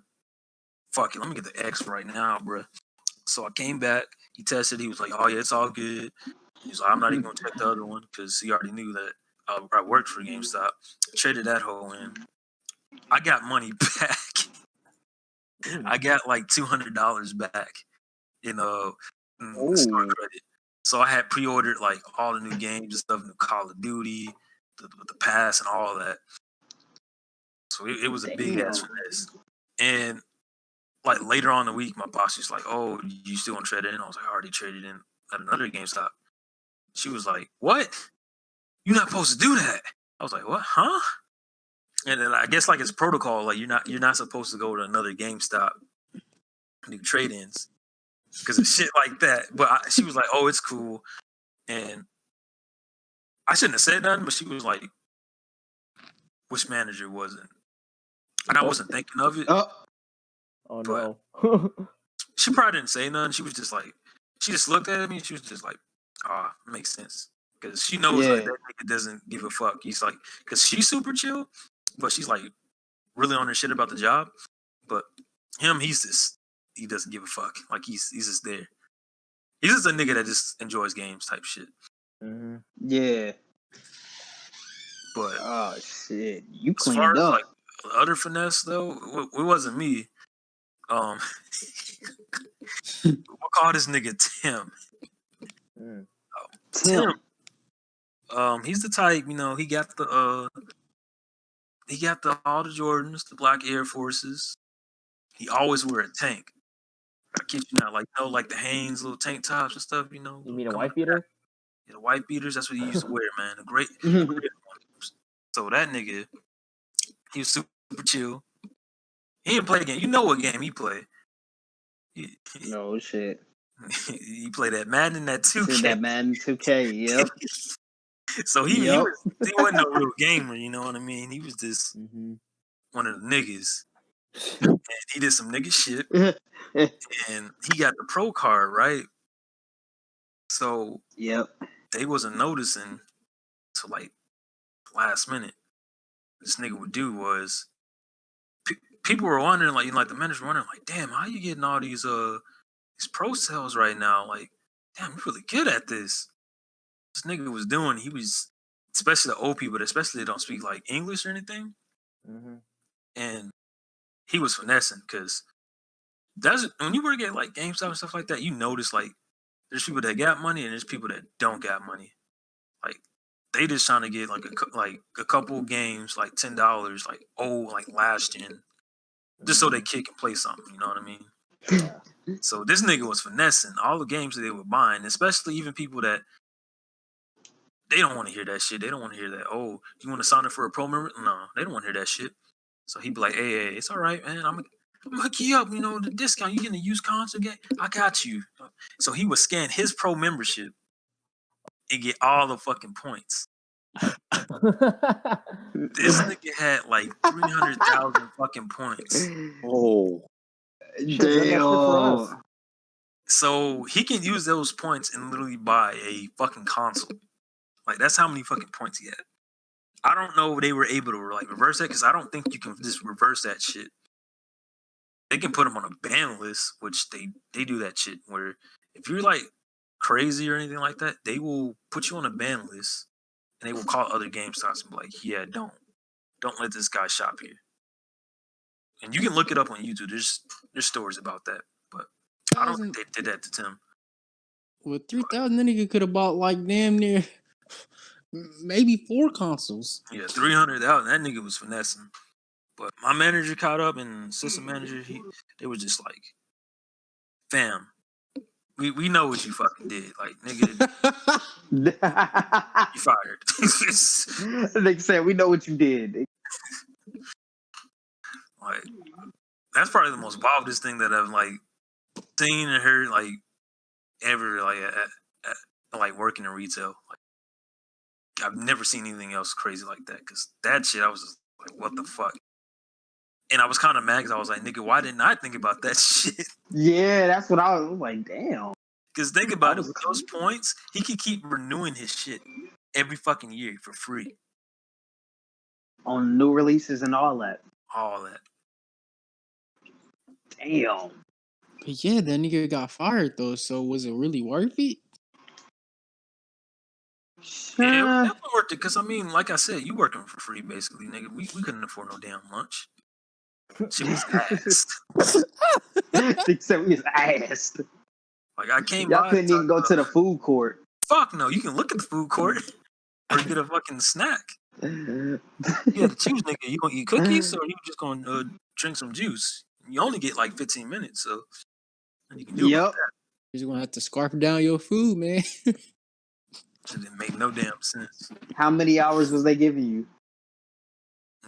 Fuck it, let me get the X right now, bro. So I came back. He tested. He was like, "Oh yeah, it's all good." He's like, "I'm not even gonna check the other one," because he already knew that I worked for GameStop. Traded that hoe in. I got money back. I got like $200 back in store credit. So I had pre-ordered like all the new games and stuff, new Call of Duty, the pass and all that. So it was a big ass finesse. And like later on in the week, my boss was like, "Oh, you still want to trade in?" I was like, "I already traded in at another GameStop." She was like, "What? You're not supposed to do that." I was like, "What? Huh?" And then I guess like it's protocol, like you're not supposed to go to another GameStop do trade-ins because of shit like that. But she was like, "Oh, it's cool," and I shouldn't have said nothing. But she was like, "Which manager was it?" And I wasn't thinking of it. Oh but no. she probably didn't say nothing. She was just like, she just looked at me and she was just like, "Ah, makes sense." Because she knows like that nigga doesn't give a fuck. He's like, because she's super chill, but she's like really on her shit about the job. But him, he doesn't give a fuck. Like he's just there. He's just a nigga that just enjoys games type shit. Mm-hmm. Yeah. But oh shit, you as far cleaned as up. like other finesse though, it wasn't me. We'll call this nigga Tim. Tim. He's the type, he got the all the Jordans, the black Air Forces. He always wear a tank. I kid you not, like the Hanes little tank tops and stuff, You mean a white beater? Yeah, the white beaters, that's what he used to wear, man. A great one. So that nigga, he was super chill. He didn't play a game. You know what game he played. No shit. He played that Madden and that 2K. That Madden 2K, yep. So he wasn't no real gamer, you know what I mean? He was just one of the niggas. And he did some nigga shit. And he got the pro card, right? So they wasn't noticing till like last minute. This nigga would do was people were wondering, like the manager wondering, like, damn, how you getting all these pro sales right now? Like, damn, you're really good at this. This nigga was doing, he was, especially the old people that especially don't speak like English or anything. And he was finessing because when you work at like GameStop and stuff like that, you notice like there's people that got money and there's people that don't got money. Like they just trying to get like a couple games, like $10, like like last gen, just so they can play something. You know what I mean? Yeah. So this nigga was finessing all the games that they were buying, especially even people that they don't want to hear that shit. They don't want to hear that. Oh, you want to sign up for a pro member? No, they don't want to hear that shit. So he'd be like, hey, it's all right, man. I'm gonna hook you up. The discount. You getting a used console game? I got you. So he would scan his pro membership and get all the fucking points. This nigga had like 300,000 fucking points. Oh, damn. So he can use those points and literally buy a fucking console. Like that's how many fucking points he had. I don't know if they were able to like reverse that because I don't think you can just reverse that shit. They can put them on a ban list, which they do that shit where if you're like crazy or anything like that, they will put you on a ban list and they will call other GameStops and be like, yeah, don't let this guy shop here. And you can look it up on YouTube. There's stories about that, but I don't think they did that to Tim. With 3,000, that nigga could have bought like damn near maybe 4 consoles. Yeah, 300,000. That nigga was finessing. But my manager caught up and system manager, they was just like, fam, we know what you fucking did. Like, nigga, you fired. They said, we know what you did. Like, that's probably the most wildest thing that I've like seen and heard like ever like at like working in retail. Like, I've never seen anything else crazy like that. Cause that shit, I was just like, what the fuck? And I was kind of mad because I was like, nigga, why didn't I think about that shit? Yeah, that's what I was like, damn. Because think about it, with those points, he could keep renewing his shit every fucking year for free. On new releases and all that. All that. Damn. But yeah, that nigga got fired though, so was it really worth it? Yeah, it was definitely worth it. Because, I mean, like I said, you working for free, basically, nigga. We couldn't afford no damn lunch. Shit was ass. They said we was ass. Like, I came Y'all by. couldn't even go to the food court. Fuck no, you can look at the food court or get a fucking snack. You had to choose, nigga. You gonna eat cookies or you just gonna drink some juice? You only get like 15 minutes, so you can do about that. You're gonna have to scarf down your food, man. It didn't make no damn sense. How many hours was they giving you?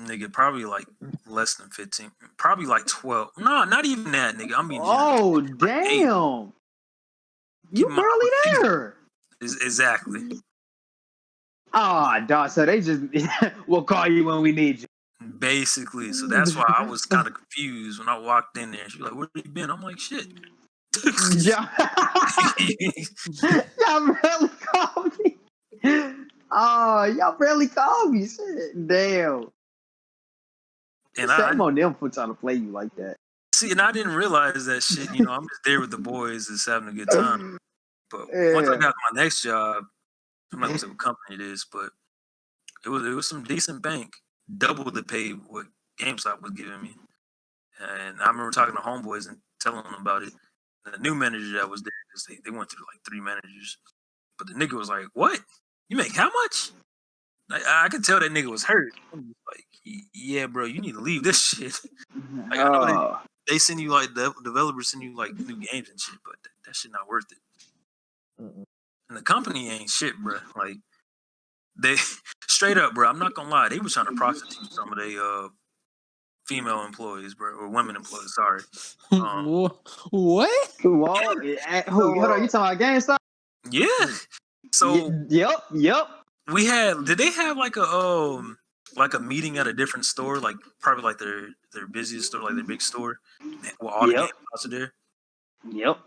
Nigga, probably like less than 15. Probably like 12. No, not even that, nigga. I'm being Oh, generous. damn. You barely there. Exactly. Ah, dog. So they just, we'll call you when we need you. Basically. So that's why I was kind of confused when I walked in there. She was like, where have you been? I'm like, shit. Y'all barely called me. Oh, y'all barely called me. Shit. Damn. And Shame on them for trying to play you like that. See, and I didn't realize that shit. You know, I'm just there with the boys, just having a good time. But once I got my next job, I'm not gonna say what company it is, but it was some decent bank, double the pay what GameStop was giving me. And I remember talking to homeboys and telling them about it. And the new manager that was there, because they went through like 3 managers, but the nigga was like, "What? You make how much?" Like, I could tell that nigga was hurt. I'm like, yeah, bro, you need to leave this shit. Like, I know they send you like developers send you like new games and shit, but that shit not worth it. And the company ain't shit, bro. Like, they straight up, bro. I'm not gonna lie, they was trying to prostitute some of their female employees, bro, or women employees. Sorry. What? Hold on, you talking about GameStop? Yeah. So Yep. we had. Did they have like a meeting at a different store, like probably like their busiest store, like their big store, where all the GameStops are there? Yep.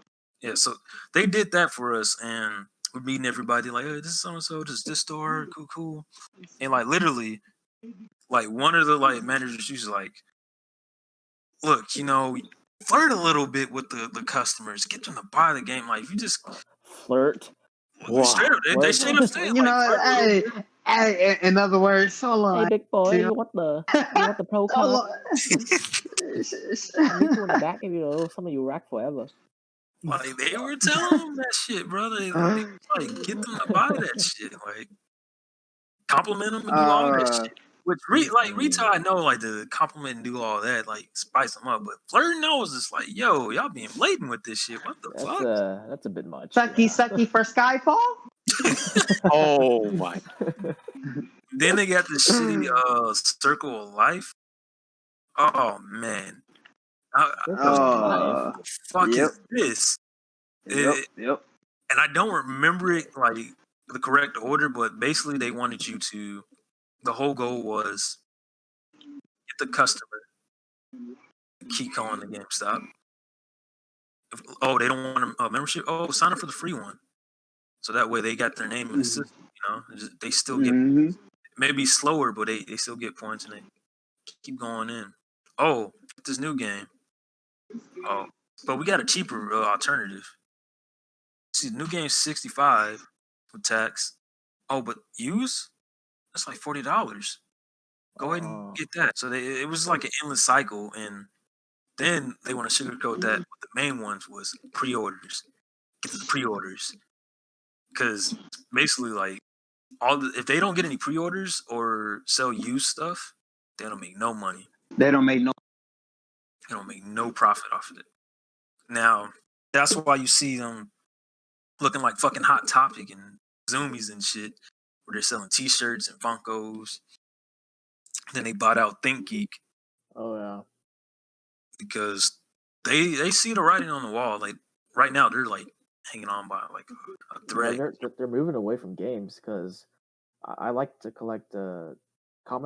Yeah. So they did that for us, and we're meeting everybody like, hey, this is so and so, this store, cool, and like literally, like one of the like managers, she's like, look, you know, flirt a little bit with the customers, get them to buy the game. Like, if you just flirt. Straight up, they straight up saying, you like, know, hey, in other words, hold on. Hey, big boy, you want the pro card? I'll meet you in the back, and some of you rack forever. Like, they were telling them that shit, brother. They like get them to buy that shit, like compliment them and do all that shit. Which retail, I know, like the compliment and do all that, like spice them up. But flirting, I was just like, yo, y'all being blatant with this shit. What the fuck? That's a bit much. Sucky for Skyfall. Oh my! Then they got the shitty Circle of Life. Oh man, what the fuck is this? Yep. And I don't remember it like the correct order, but basically they wanted you to. The whole goal was get the customer to keep calling the GameStop. They don't want a membership. Oh, sign up for the free one, so that way they got their name in the system. You know, they still get. maybe slower, but they still get points and they keep going in. Oh, this new game. Oh, but we got a cheaper alternative. See, the new game's 65 with tax. Oh, but use that's like $40. Go ahead and get that. So it was like an endless cycle, and then they want to sugarcoat that. But the main ones was pre-orders. Get the pre-orders because basically, like if they don't get any pre-orders or sell used stuff, they don't make no money. They don't make no. They don't make no profit off of it. Now that's why you see them looking like fucking Hot Topic and Zoomies and shit, where they're selling T-shirts and Funkos. Then they bought out ThinkGeek. Oh yeah. Because they see the writing on the wall. Like right now, they're like hanging on by like a thread. They're moving away from games because I like to collect Kamen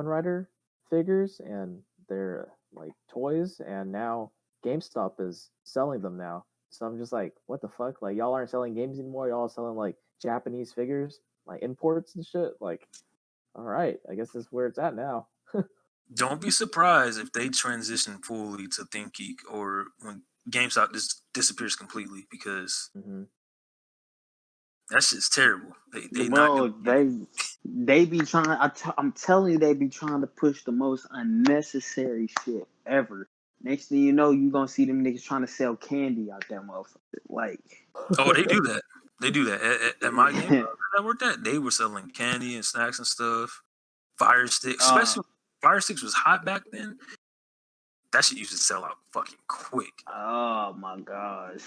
Rider figures and their like toys, and now GameStop is selling them now. So I'm just like, what the fuck? Like y'all aren't selling games anymore. Y'all are selling like Japanese figures, like imports and shit. Like, all right, I guess that's where it's at now. Don't be surprised if they transition fully to ThinkGeek or when GameStop just disappears completely because that shit's terrible. They be trying. I'm telling you, they be trying to push the most unnecessary shit ever. Next thing you know, you gonna see them niggas trying to sell candy out that motherfucker. Like, oh, they do that. They do that at my game. I worked at. They were selling candy and snacks and stuff. Fire sticks, especially Fire sticks was hot back then. That shit used to sell out fucking quick. Oh my gosh.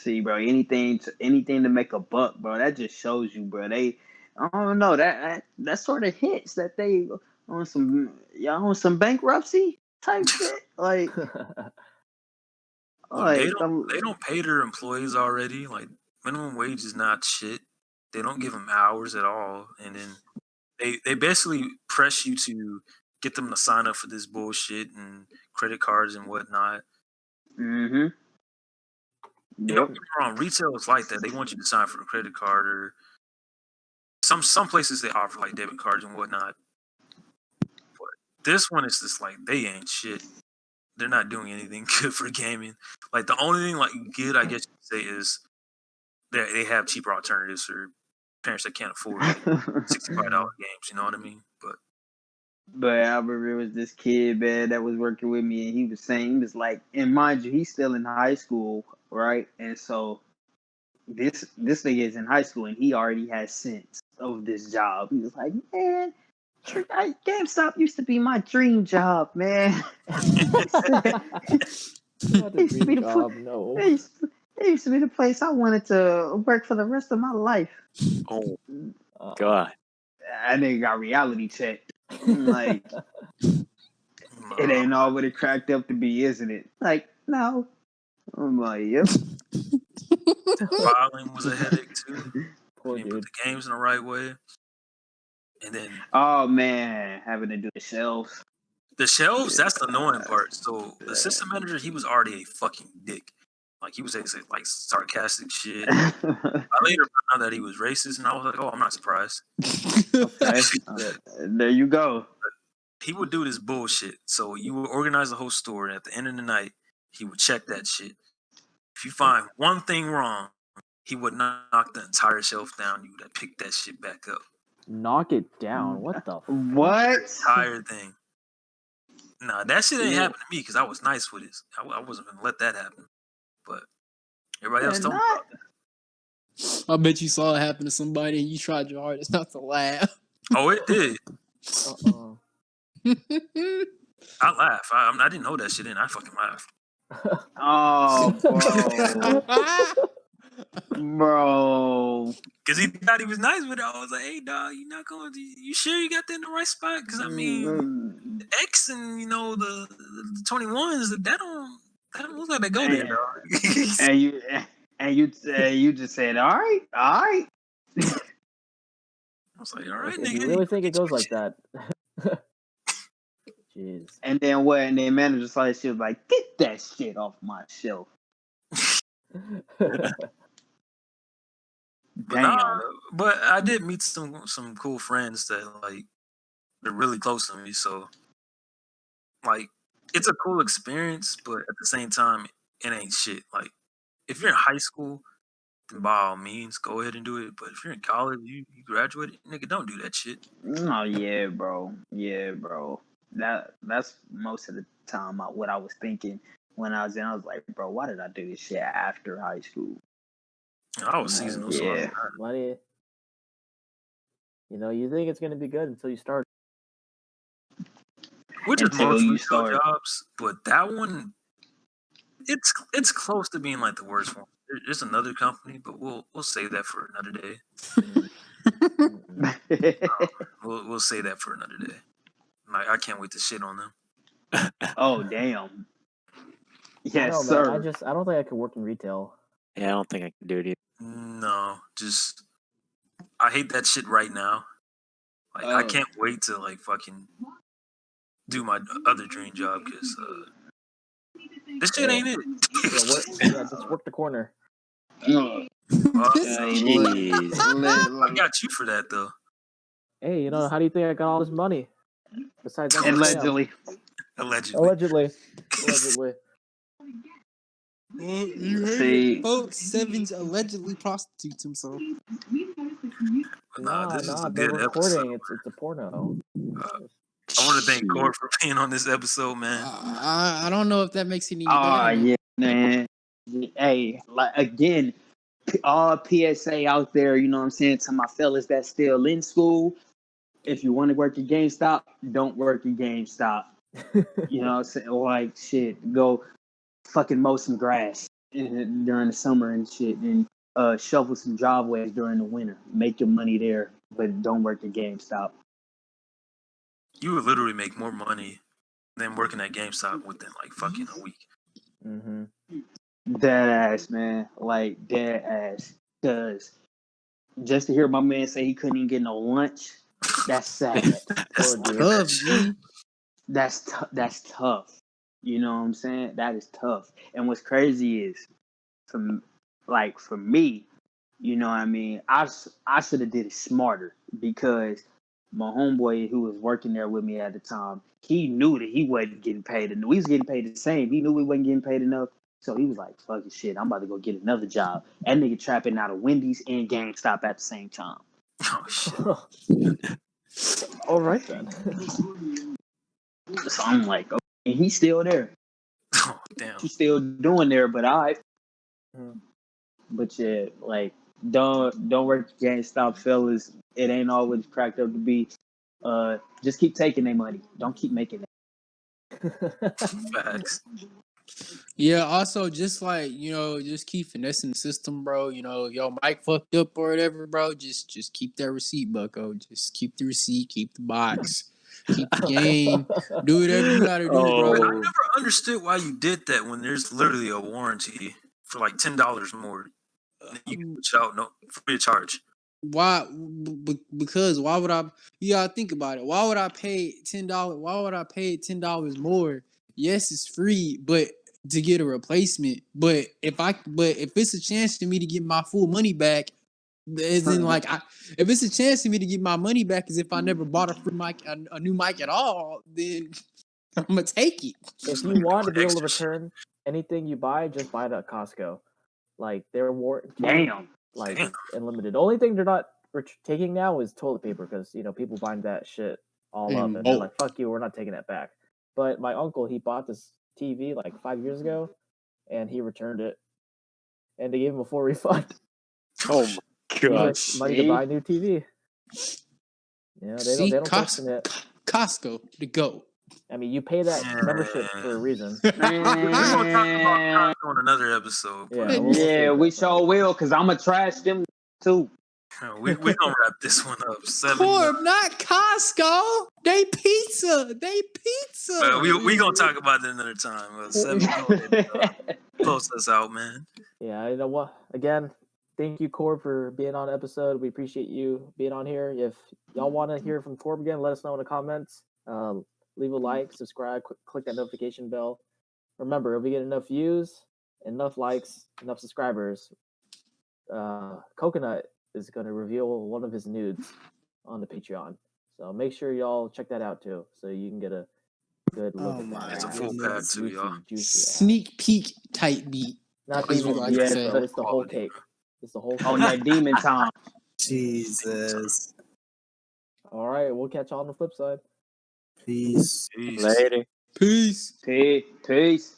See, bro, anything to make a buck, bro. That just shows you, bro. I don't know, that sort of hits that they on some bankruptcy type shit. Like, Look, they don't pay their employees already. Like minimum wage is not shit. They don't give them hours at all, and then they basically press you to get them to sign up for this bullshit and credit cards and whatnot. Mm-hmm. You know, don't get me wrong, retail is like that. They want you to sign for a credit card, or some places they offer like debit cards and whatnot. But this one is just like they ain't shit. They're not doing anything good for gaming. Like the only thing like good, I guess you could say, is they have cheaper alternatives for parents that can't afford $65 games. You know what I mean? But I remember it was this kid, man, that was working with me, and he was like, and mind you, he's still in high school, right? And so this nigga is in high school, and he already has sense of this job. He was like, man, GameStop used to be my dream job, man. It used to be the place I wanted to work for the rest of my life. Oh, God. That nigga got reality checked. Like, it ain't all what it cracked up to be, isn't it? Like, no. I'm like, yep. Filing was a headache too. Poor Didn't dude. put the games in the right way. And then Oh man, having to do the shelves. the shelves, that's the annoying part. So the system manager, he was already a fucking dick. Like he was saying like sarcastic shit. I later found out that he was racist, and I was like, oh, I'm not surprised. Okay. There you go. He would do this bullshit. So you would organize the whole store, and at the end of the night, he would check that shit. If you find one thing wrong, he would knock the entire shelf down. You would pick that shit back up. Knock it down. What the fuck? What? Entire thing. Nah, that shit ain't happened to me because I was nice with it. I wasn't gonna let that happen. But everybody else told me about that. I bet you saw it happen to somebody and you tried your hardest not to laugh. Oh, it did. I laughed. I didn't know that shit, and I fucking laughed. Oh, bro. Because he thought he was nice with it. I was like, hey, dog, you sure you got that in the right spot? Because, I mean, the X and, the 21s, that don't look like they go there, dog. and you just said, all right. I was like, all right, If nigga. you really think it goes like that. Jeez. And then what? And then manager saw that shit, was like, get that shit off my shelf. But nah, but I did meet some cool friends that like they're really close to me. So like it's a cool experience, but at the same time, it ain't shit. Like if you're in high school, then by all means, go ahead and do it. But if you're in college, you graduated, nigga, don't do that shit. Oh yeah, bro. Yeah, bro. That's most of the time what I was thinking when I was in. I was like, bro, why did I do this shit after high school? I was seasonal, so Yeah. Money. You know, you think it's gonna be good until you start. Which is Until most you retail start. jobs, but that one, it's close to being like the worst one. There's another company, but we'll save that for another day. We'll save that for another day. Like I can't wait to shit on them. Oh damn. I Yes, know, sir. man. I don't think I could work in retail. Yeah, I don't think I can do it either. No, just I hate that shit right now. Like I can't wait to like fucking do my other dream job because this shit ain't it. Just work the corner. Jeez. I got you for that though. Hey, you know, how do you think I got all this money? Besides Allegedly. Allegedly. Well, you heard See. it, folks. Sevens allegedly prostitutes himself. Nah, this is a the good recording. episode. It's a porno. I want to thank Core for being on this episode, man. I don't know if that makes it any Oh better. yeah, man. Hey, like again, all PSA out there, you know what I'm saying, to my fellas that's still in school. If you want to work at GameStop, don't work at GameStop. You know what I'm saying? Like shit, go fucking mow some grass during the summer and shit, and shovel some driveways during the winter. Make your money there, but don't work at GameStop. You would literally make more money than working at GameStop within like fucking a week. Mm-hmm. Dead ass, man. Like dead ass. Cause just to hear my man say he couldn't even get no lunch, that's sad. That's Tough, G. That's tough. You know what I'm saying? That is tough. And what's crazy is, for me, you know what I mean? I should have did it smarter because my homeboy who was working there with me at the time, he knew that he wasn't getting paid enough. We was getting paid the same. He knew we wasn't getting paid enough. So he was like, fucking shit, I'm about to go get another job. That nigga trapping out of Wendy's and GameStop at the same time. Oh shit. All right then. So I'm like, okay, and he's still there. Oh damn. He's still doing there, but Mm. But yeah, like don't work at GameStop, fellas. It ain't always cracked up to be. Just keep taking their money. Don't keep making it. Facts. Yeah, also just like, just keep finessing the system, bro. Your mic fucked up or whatever, bro. Just keep that receipt, bucko. Just keep the receipt, keep the box, keep the game. Do whatever you gotta do, bro. I never understood why you did that when there's literally a warranty for like $10 more. You can switch out free of charge. Why? Because why would I? You gotta think about it. Why would I pay $10? Why would I pay $10 more? Yes, it's free, but to get a replacement. But if it's a chance for me to get my full money back, as in if it's a chance for me to get my money back, as if I never bought a free mic, a new mic at all, then I'm gonna take it. If you want to be able to return anything you buy, just buy it at Costco. Like their warranty, Damn. It's unlimited. The only thing they're not taking now is toilet paper because people bind that shit all up and they're like, "Fuck you, we're not taking that back." But my uncle, he bought this TV like 5 years ago, and he returned it, and they gave him a full refund. Oh my gosh! Money to buy a new TV. Yeah, they don't question it. Costco to go. I mean, you pay that membership for a reason. We're gonna talk about Costco on another episode. Yeah, we sure will, because I'm gonna trash them too. We gonna wrap this one up. Corb, not Costco. They pizza. We gonna talk about that another time. 7, close us out, man. Yeah, you know what? Again, thank you, Corb, for being on the episode. We appreciate you being on here. If y'all want to hear from Corb again, let us know in the comments. Leave a like, subscribe, click that notification bell. Remember, if we get enough views, enough likes, enough subscribers, Coconut is going to reveal one of his nudes on the Patreon. So make sure y'all check that out too, so you can get a good look Oh at that. my It's a ass. full pack goodness. too, y'all. Juicy ass. Sneak peek type beat. Not That's even what I like to yes, say. bro. It's the whole Quality, cake. bro. It's the whole On cake. that demon time. Jesus. All right, we'll catch y'all on the flip side. Peace. Peace. Later. Peace. Peace.